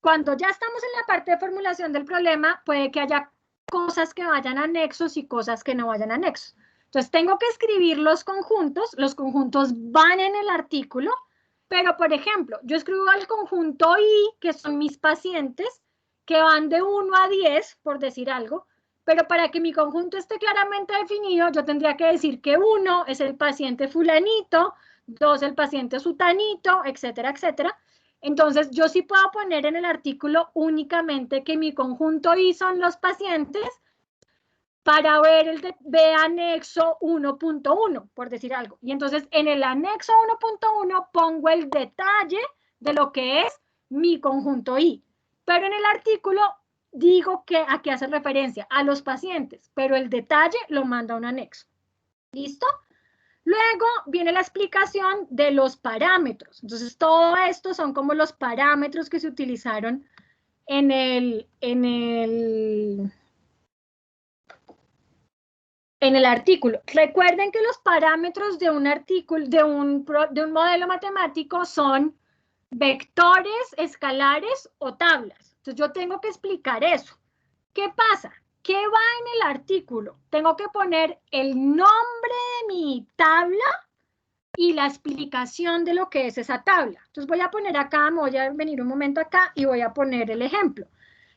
cuando ya estamos en la parte de formulación del problema, puede que haya cosas que vayan a anexos y cosas que no vayan a anexos. Entonces, tengo que escribir los conjuntos van en el artículo, pero, por ejemplo, yo escribo el conjunto I, que son mis pacientes, que van de 1 a 10, por decir algo, pero para que mi conjunto esté claramente definido, yo tendría que decir que 1 es el paciente fulanito, 2 el paciente sutanito, etcétera, etcétera. Entonces, yo sí puedo poner en el artículo únicamente que mi conjunto I son los pacientes para ver el de B anexo 1.1, por decir algo. Y entonces, en el anexo 1.1 pongo el detalle de lo que es mi conjunto I. Pero en el artículo digo que a qué hace referencia, a los pacientes, pero el detalle lo manda a un anexo. ¿Listo? Luego viene la explicación de los parámetros. Entonces, todo esto son como los parámetros que se utilizaron en el artículo. Recuerden que los parámetros de un artículo, de un modelo matemático son vectores, escalares o tablas. Entonces, yo tengo que explicar eso. ¿Qué pasa? ¿Qué va en el artículo? Tengo que poner el nombre de mi tabla y la explicación de lo que es esa tabla. Entonces voy a poner acá, me voy a venir un momento acá y voy a poner el ejemplo.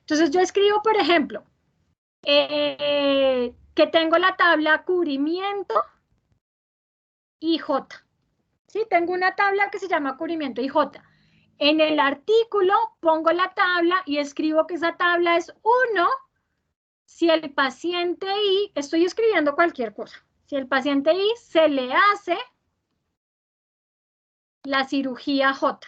Entonces yo escribo, por ejemplo, que tengo la tabla cubrimiento IJ. ¿Sí? Tengo una tabla que se llama cubrimiento IJ. En el artículo pongo la tabla y escribo que esa tabla es 1 si el paciente I, estoy escribiendo cualquier cosa, si el paciente I se le hace la cirugía J.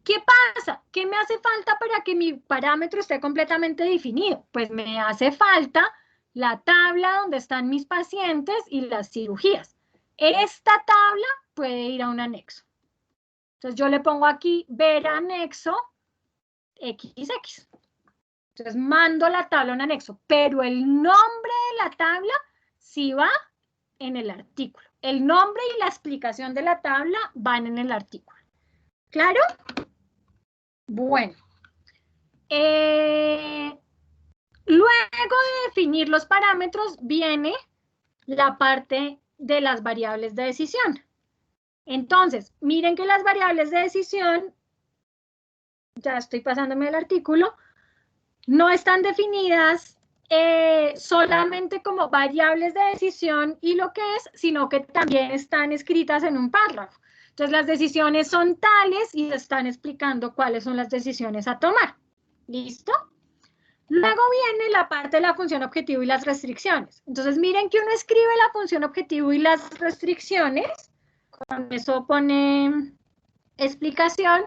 ¿Qué pasa? ¿Qué me hace falta para que mi parámetro esté completamente definido? Pues me hace falta la tabla donde están mis pacientes y las cirugías. Esta tabla puede ir a un anexo. Entonces yo le pongo aquí ver anexo XX. Entonces mando la tabla a un anexo, pero el nombre de la tabla sí va en el artículo. El nombre y la explicación de la tabla van en el artículo. ¿Claro? Bueno. Luego de definir los parámetros viene la parte de las variables de decisión. Entonces, miren que las variables de decisión, ya estoy pasándome el artículo, no están definidas solamente como variables de decisión y lo que es, sino que también están escritas en un párrafo. Entonces, las decisiones son tales y están explicando cuáles son las decisiones a tomar. ¿Listo? Luego viene la parte de la función objetivo y las restricciones. Entonces, miren que uno escribe la función objetivo y las restricciones, con eso pone explicación,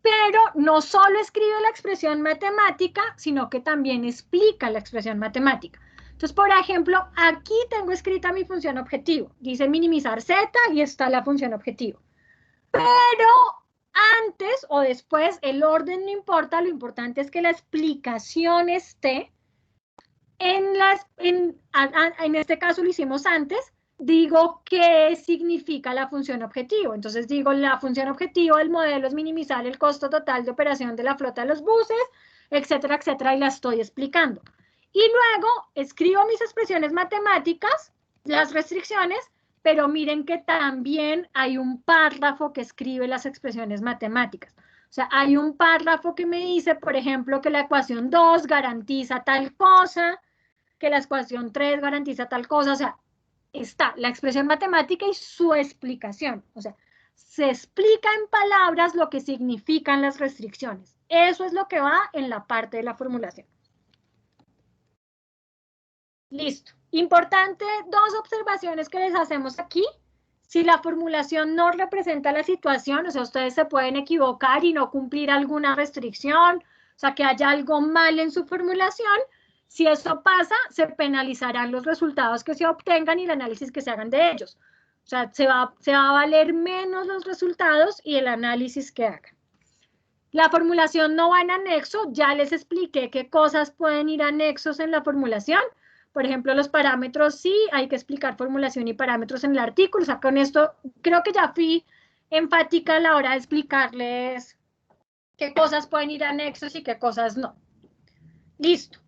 pero no solo escribe la expresión matemática, sino que también explica la expresión matemática. Entonces, por ejemplo, aquí tengo escrita mi función objetivo. Dice minimizar z y está la función objetivo. Pero antes o después, el orden no importa, lo importante es que la explicación esté en este caso lo hicimos antes, digo qué significa la función objetivo. Entonces digo, la función objetivo del modelo es minimizar el costo total de operación de la flota de los buses, etcétera, etcétera, y la estoy explicando. Y luego escribo mis expresiones matemáticas, las restricciones, pero miren que también hay un párrafo que escribe las expresiones matemáticas. O sea, hay un párrafo que me dice, por ejemplo, que la ecuación 2 garantiza tal cosa, que la ecuación 3 garantiza tal cosa. O sea, está la expresión matemática y su explicación. O sea, se explica en palabras lo que significan las restricciones. Eso es lo que va en la parte de la formulación. Listo. Importante, dos observaciones que les hacemos aquí. Si la formulación no representa la situación, o sea, ustedes se pueden equivocar y no cumplir alguna restricción, o sea, que haya algo mal en su formulación. Si eso pasa, se penalizarán los resultados que se obtengan y el análisis que se hagan de ellos. O sea, se va a valer menos los resultados y el análisis que hagan. La formulación no va en anexo, ya les expliqué qué cosas pueden ir anexos en la formulación. Por ejemplo, los parámetros sí, hay que explicar formulación y parámetros en el artículo. O sea, con esto creo que ya fui enfática a la hora de explicarles qué cosas pueden ir anexos y qué cosas no. Listo.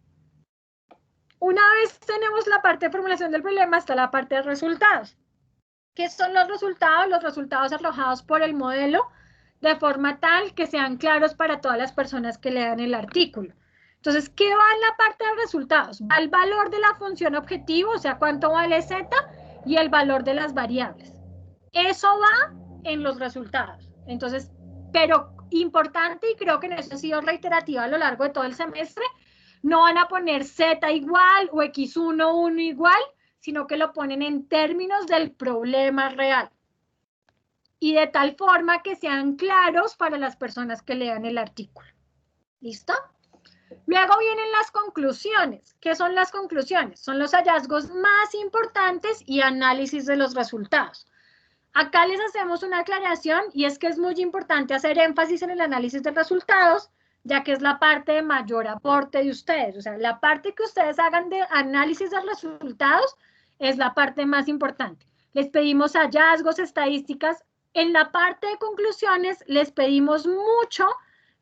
Una vez tenemos la parte de formulación del problema, está la parte de resultados. ¿Qué son los resultados? Los resultados arrojados por el modelo de forma tal que sean claros para todas las personas que lean el artículo. Entonces, ¿qué va en la parte de resultados? Va el valor de la función objetivo, o sea, cuánto vale z, y el valor de las variables. Eso va en los resultados. Entonces, pero importante, y creo que en eso he sido reiterativa a lo largo de todo el semestre, no van a poner z igual o x1, 1 igual, sino que lo ponen en términos del problema real. Y de tal forma que sean claros para las personas que lean el artículo. ¿Listo? Luego vienen las conclusiones. ¿Qué son las conclusiones? Son los hallazgos más importantes y análisis de los resultados. Acá les hacemos una aclaración y es que es muy importante hacer énfasis en el análisis de resultados, ya que es la parte de mayor aporte de ustedes. O sea, la parte que ustedes hagan de análisis de resultados es la parte más importante. Les pedimos hallazgos, estadísticas. En la parte de conclusiones les pedimos mucho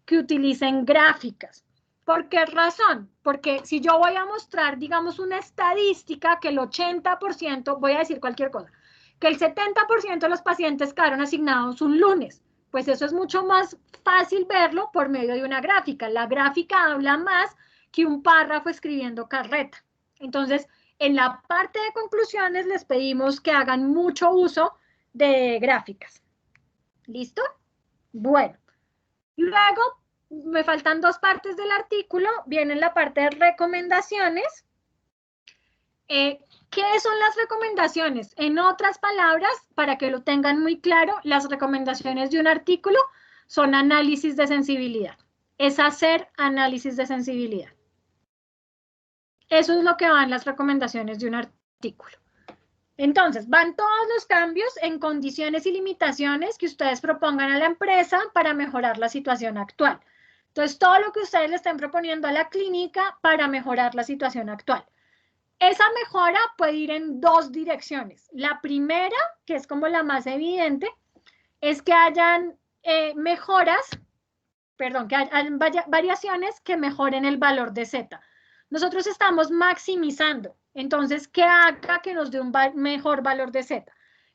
que utilicen gráficas. ¿Por qué razón? Porque si yo voy a mostrar, digamos, una estadística que el 80%, voy a decir cualquier cosa, que el 70% de los pacientes quedaron asignados un lunes, pues eso es mucho más fácil verlo por medio de una gráfica. La gráfica habla más que un párrafo escribiendo carreta. Entonces, en la parte de conclusiones les pedimos que hagan mucho uso de gráficas. ¿Listo? Bueno, luego me faltan dos partes del artículo. Viene la parte de recomendaciones. ¿Qué son las recomendaciones? En otras palabras, para que lo tengan muy claro, las recomendaciones de un artículo son análisis de sensibilidad. Es hacer análisis de sensibilidad. Eso es lo que van las recomendaciones de un artículo. Entonces, van todos los cambios en condiciones y limitaciones que ustedes propongan a la empresa para mejorar la situación actual. Entonces, todo lo que ustedes le estén proponiendo a la clínica para mejorar la situación actual. Esa mejora puede ir en dos direcciones. La primera, que es como la más evidente, es que hayan variaciones que mejoren el valor de Z. Nosotros estamos maximizando, entonces, ¿qué haga que nos dé un mejor valor de Z?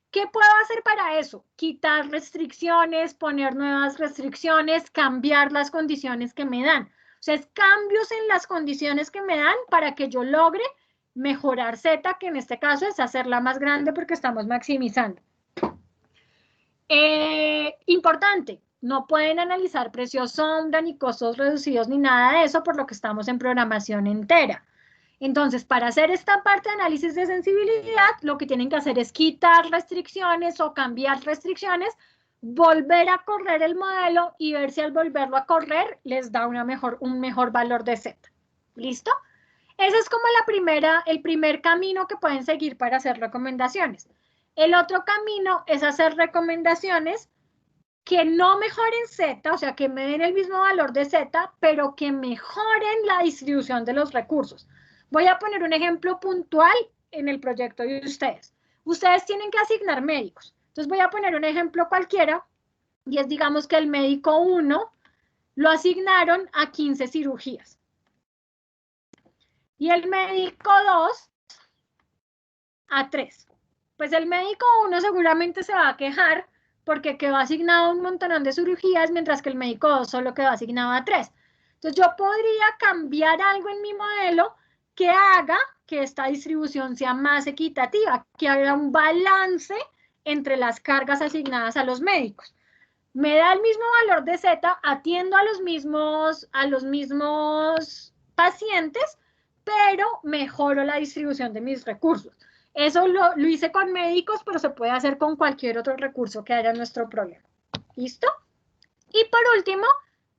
¿Qué puedo hacer para eso? Quitar restricciones, poner nuevas restricciones, cambiar las condiciones que me dan. O sea, es cambios en las condiciones que me dan para que yo logre mejorar Z, que en este caso es hacerla más grande porque estamos maximizando. Importante, No pueden analizar precios sombra, ni costos reducidos, ni nada de eso, por lo que estamos en programación entera. Entonces, para hacer esta parte de análisis de sensibilidad, lo que tienen que hacer es quitar restricciones o cambiar restricciones, volver a correr el modelo y ver si al volverlo a correr les da un mejor valor de Z. ¿Listo? Ese es como el primer camino que pueden seguir para hacer recomendaciones. El otro camino es hacer recomendaciones que no mejoren Z, o sea, que me den el mismo valor de Z, pero que mejoren la distribución de los recursos. Voy a poner un ejemplo puntual en el proyecto de ustedes. Ustedes tienen que asignar médicos. Entonces voy a poner un ejemplo cualquiera, y es, digamos, que el médico 1 lo asignaron a 15 cirugías. Y el médico 2 a 3. Pues el médico 1 seguramente se va a quejar porque quedó asignado un montón de cirugías, mientras que el médico 2 solo quedó asignado a 3. Entonces yo podría cambiar algo en mi modelo que haga que esta distribución sea más equitativa, que haya un balance entre las cargas asignadas a los médicos. Me da el mismo valor de Z, atiendo a los mismos pacientes, pero mejoro la distribución de mis recursos. Eso lo hice con médicos, pero se puede hacer con cualquier otro recurso que haya en nuestro problema. ¿Listo? Y por último,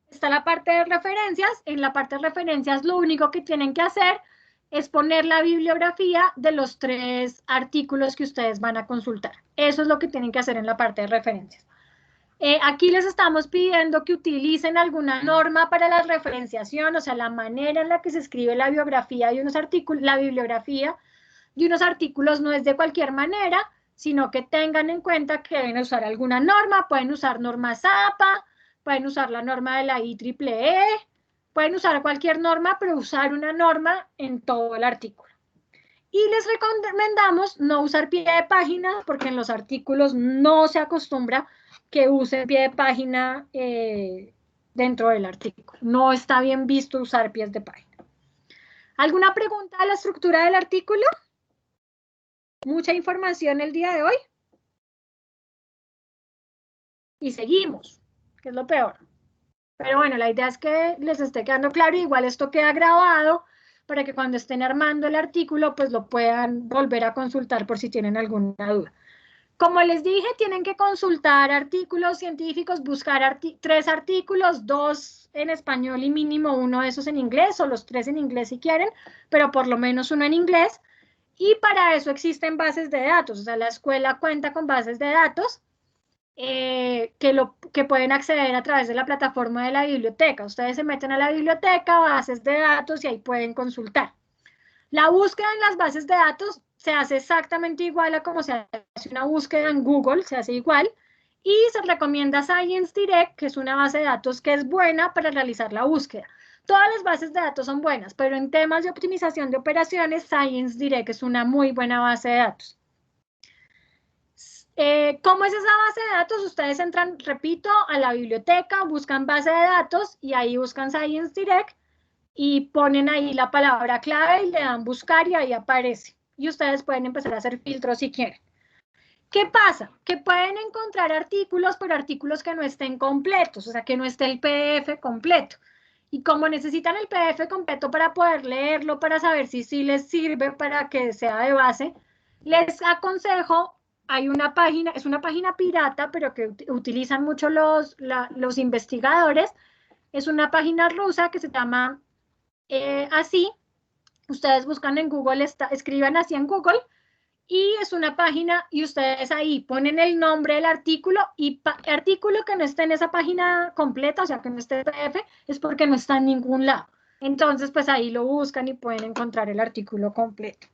está la parte de referencias. En la parte de referencias, lo único que tienen que hacer es poner la bibliografía de los 3 artículos que ustedes van a consultar. Eso es lo que tienen que hacer en la parte de referencias. Aquí les estamos pidiendo que utilicen alguna norma para la referenciación, o sea, la manera en la que se escribe la bibliografía de unos artículos no es de cualquier manera, sino que tengan en cuenta que deben usar alguna norma. Pueden usar norma ZAPA, pueden usar la norma de la IEEE, pueden usar cualquier norma, pero usar una norma en todo el artículo. Y les recomendamos no usar pie de página, porque en los artículos no se acostumbra que usen pie de página dentro del artículo. No está bien visto usar pies de página. ¿Alguna pregunta de la estructura del artículo? Mucha información el día de hoy. Y seguimos, que es lo peor. Pero bueno, la idea es que les esté quedando claro. Igual esto queda grabado para que cuando estén armando el artículo, pues lo puedan volver a consultar por si tienen alguna duda. Como les dije, tienen que consultar artículos científicos, buscar 3 artículos, 2 en español y mínimo 1 de esos en inglés, o los 3 en inglés si quieren, pero por lo menos 1 en inglés. Y para eso existen bases de datos, o sea, la escuela cuenta con bases de datos que pueden acceder a través de la plataforma de la biblioteca. Ustedes se meten a la biblioteca, bases de datos, y ahí pueden consultar. La búsqueda en las bases de datos se hace exactamente igual a como se hace una búsqueda en Google, se hace igual, y se recomienda Science Direct, que es una base de datos que es buena para realizar la búsqueda. Todas las bases de datos son buenas, pero en temas de optimización de operaciones, Science Direct es una muy buena base de datos. ¿Cómo es esa base de datos? Ustedes entran, repito, a la biblioteca, buscan base de datos y ahí buscan Science Direct y ponen ahí la palabra clave y le dan buscar y ahí aparece. Y ustedes pueden empezar a hacer filtros si quieren. ¿Qué pasa? Que pueden encontrar artículos, pero artículos que no estén completos, o sea, que no esté el PDF completo. Y como necesitan el PDF completo para poder leerlo, para saber si sí les sirve para que sea de base, les aconsejo, hay una página, es una página pirata, pero que utilizan mucho los investigadores, es una página rusa que se llama así. Ustedes buscan en Google, escriban así en Google, y es una página, y ustedes ahí ponen el nombre del artículo, y artículo que no esté en esa página completa, o sea, que no esté en PDF, es porque no está en ningún lado. Entonces, pues ahí lo buscan y pueden encontrar el artículo completo.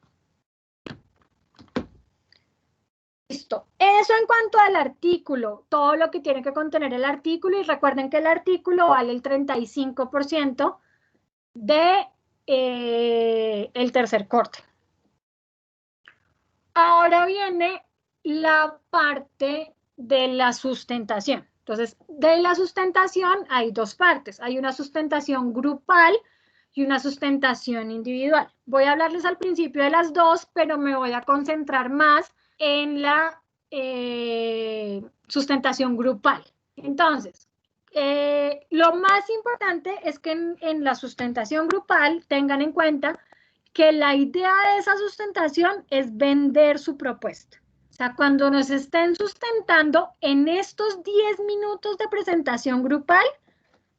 Listo. Eso en cuanto al artículo, todo lo que tiene que contener el artículo, y recuerden que el artículo vale el 35% de el tercer corte. Ahora viene la parte de la sustentación. Entonces, de la sustentación hay 2 partes. Hay una sustentación grupal y una sustentación individual. Voy a hablarles al principio de las 2, pero me voy a concentrar más en la sustentación grupal. Entonces, Lo más importante es que en la sustentación grupal tengan en cuenta que la idea de esa sustentación es vender su propuesta. O sea, cuando nos estén sustentando en estos 10 minutos de presentación grupal,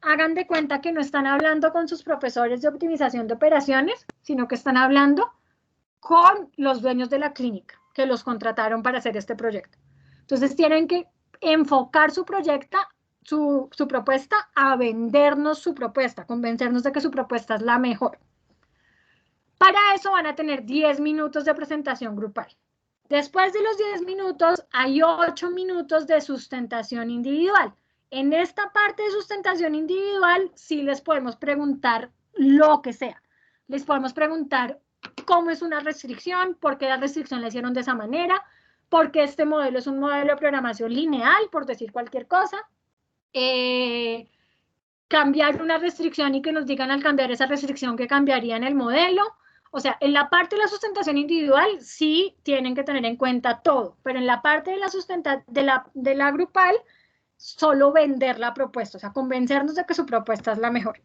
hagan de cuenta que no están hablando con sus profesores de optimización de operaciones, sino que están hablando con los dueños de la clínica que los contrataron para hacer este proyecto. Entonces tienen que enfocar su propuesta a vendernos su propuesta, convencernos de que su propuesta es la mejor. Para eso van a tener 10 minutos de presentación grupal. Después de los 10 minutos hay 8 minutos de sustentación individual. En esta parte de sustentación individual sí les podemos preguntar lo que sea. Les podemos preguntar cómo es una restricción, por qué la restricción la hicieron de esa manera, por qué este modelo es un modelo de programación lineal, por decir cualquier cosa. Cambiar una restricción y que nos digan al cambiar esa restricción que cambiaría en el modelo. O sea, en la parte de la sustentación individual sí tienen que tener en cuenta todo, pero en la parte de la grupal, solo vender la propuesta, o sea, convencernos de que su propuesta es la mejor.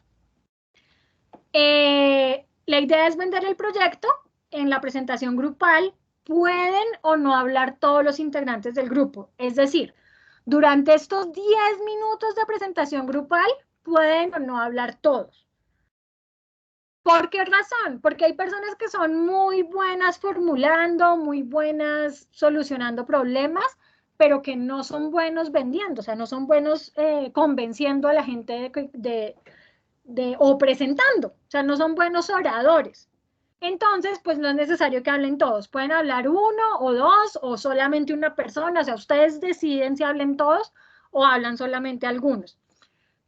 La idea es vender el proyecto. En la presentación grupal pueden o no hablar todos los integrantes del grupo. Es decir, durante estos 10 minutos de presentación grupal pueden o no hablar todos. ¿Por qué razón? Porque hay personas que son muy buenas formulando, muy buenas solucionando problemas, pero que no son buenos vendiendo, o sea, no son buenos convenciendo a la gente o presentando, o sea, no son buenos oradores. Entonces, pues no es necesario que hablen todos, pueden hablar uno o dos o solamente una persona, o sea, ustedes deciden si hablen todos o hablan solamente algunos.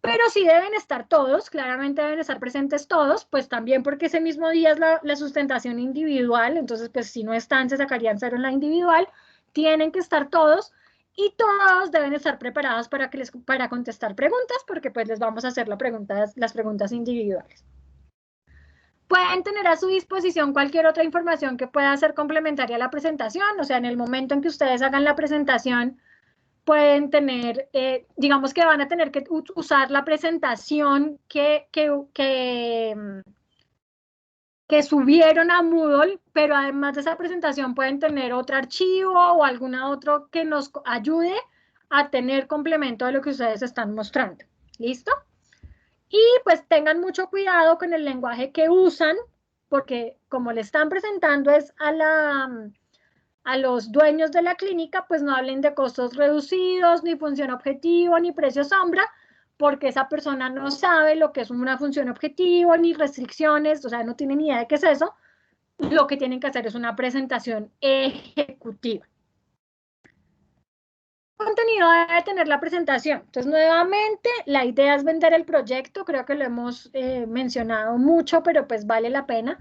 Pero sí deben estar todos, claramente deben estar presentes todos, pues también porque ese mismo día es la sustentación individual, entonces pues si no están se sacarían 0 en la individual, tienen que estar todos y todos deben estar preparados para contestar preguntas porque pues les vamos a hacer las preguntas individuales. Pueden tener a su disposición cualquier otra información que pueda ser complementaria a la presentación, o sea, en el momento en que ustedes hagan la presentación, pueden tener, digamos que van a tener que usar la presentación que subieron a Moodle, pero además de esa presentación pueden tener otro archivo o alguna otro que nos ayude a tener complemento de lo que ustedes están mostrando. ¿Listo? Y pues tengan mucho cuidado con el lenguaje que usan, porque como le están presentando es a los dueños de la clínica, pues no hablen de costos reducidos, ni función objetivo, ni precio sombra, porque esa persona no sabe lo que es una función objetivo, ni restricciones, o sea, no tiene ni idea de qué es eso. Lo que tienen que hacer es una presentación ejecutiva. ¿Qué contenido debe tener la presentación? Entonces, nuevamente, la idea es vender el proyecto, creo que lo hemos mencionado mucho, pero pues vale la pena.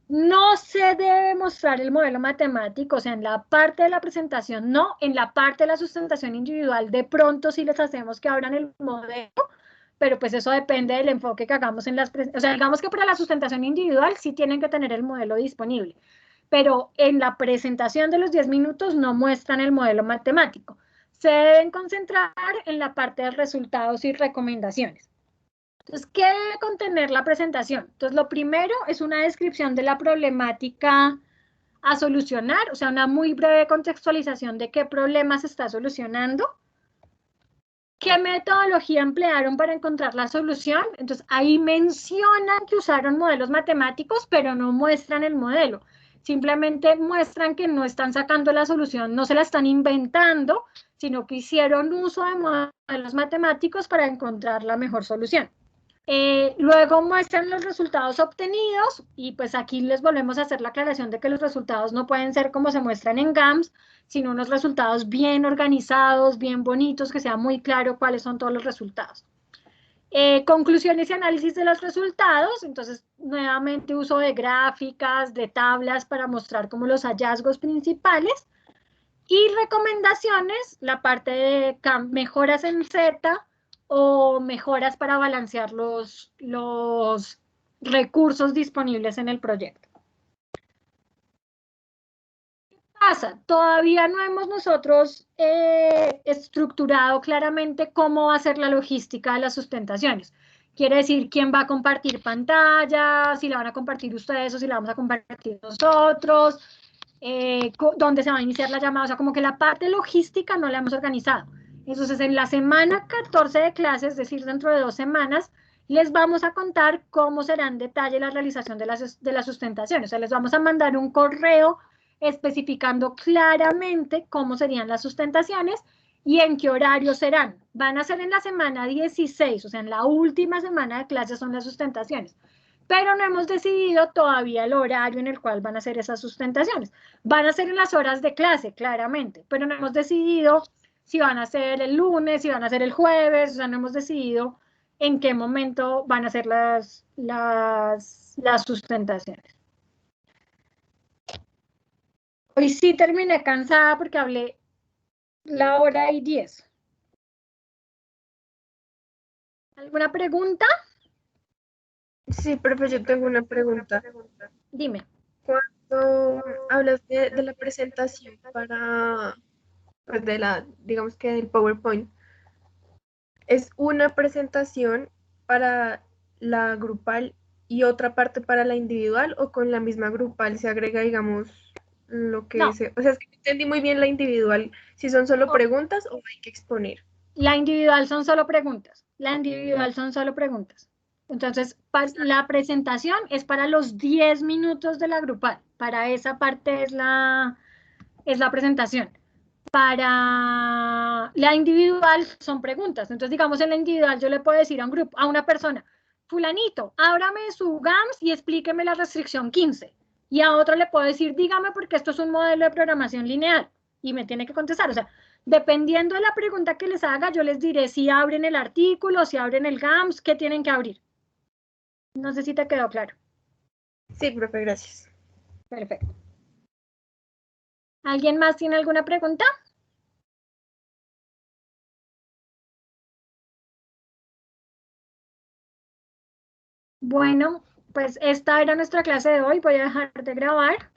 No se debe mostrar el modelo matemático, o sea, en la parte de la presentación no, en la parte de la sustentación individual de pronto sí les hacemos que abran el modelo, pero pues eso depende del enfoque que hagamos en las presentaciones. O sea, digamos que para la sustentación individual sí tienen que tener el modelo disponible, pero en la presentación de los 10 minutos no muestran el modelo matemático. Se deben concentrar en la parte de resultados y recomendaciones. Entonces, ¿qué debe contener la presentación? Entonces, lo primero es una descripción de la problemática a solucionar, o sea, una muy breve contextualización de qué problema se está solucionando, qué metodología emplearon para encontrar la solución. Entonces, ahí mencionan que usaron modelos matemáticos, pero no muestran el modelo. Simplemente muestran que no están sacando la solución, no se la están inventando, sino que hicieron uso de modelos matemáticos para encontrar la mejor solución. Luego muestran los resultados obtenidos y pues aquí les volvemos a hacer la aclaración de que los resultados no pueden ser como se muestran en GAMS, sino unos resultados bien organizados, bien bonitos, que sea muy claro cuáles son todos los resultados. Conclusiones y análisis de los resultados, entonces nuevamente uso de gráficas, de tablas para mostrar como los hallazgos principales. Y recomendaciones, la parte de mejoras en Z o mejoras para balancear los recursos disponibles en el proyecto. ¿Qué pasa? Todavía no hemos nosotros estructurado claramente cómo va a ser la logística de las sustentaciones. Quiere decir quién va a compartir pantalla, si la van a compartir ustedes o si la vamos a compartir nosotros, dónde se va a iniciar la llamada, o sea, como que la parte logística no la hemos organizado. Entonces, en la semana 14 de clases, es decir, dentro de 2 semanas, les vamos a contar cómo será en detalle la realización de las sustentaciones. O sea, les vamos a mandar un correo especificando claramente cómo serían las sustentaciones y en qué horario serán. Van a ser en la semana 16, o sea, en la última semana de clases son las sustentaciones. Pero no hemos decidido todavía el horario en el cual van a ser esas sustentaciones. Van a ser en las horas de clase, claramente, pero no hemos decidido si van a ser el lunes, si van a ser el jueves, o sea, no hemos decidido en qué momento van a ser las sustentaciones. Hoy sí terminé cansada porque hablé la hora y 10. ¿Alguna pregunta? Sí, profe, yo tengo una pregunta. Dime. Cuando hablas de la presentación para, pues digamos que del PowerPoint, ¿es una presentación para la grupal y otra parte para la individual o con la misma grupal se agrega, digamos, lo que No. o sea, es que no entendí muy bien la individual, si son solo preguntas o hay que exponer. La individual son solo preguntas. La individual son solo preguntas. Entonces, la presentación es para los 10 minutos de la grupal. Para esa parte es la presentación. Para la individual son preguntas. Entonces, digamos, en la individual yo le puedo decir a un grupo, a una persona, fulanito, ábrame su GAMS y explíqueme la restricción 15. Y a otro le puedo decir, dígame porque esto es un modelo de programación lineal. Y me tiene que contestar. O sea, dependiendo de la pregunta que les haga, yo les diré si abren el artículo, si abren el GAMS, qué tienen que abrir. No sé si te quedó claro. Sí, profe, gracias. Perfecto. ¿Alguien más tiene alguna pregunta? Bueno, pues esta era nuestra clase de hoy. Voy a dejar de grabar.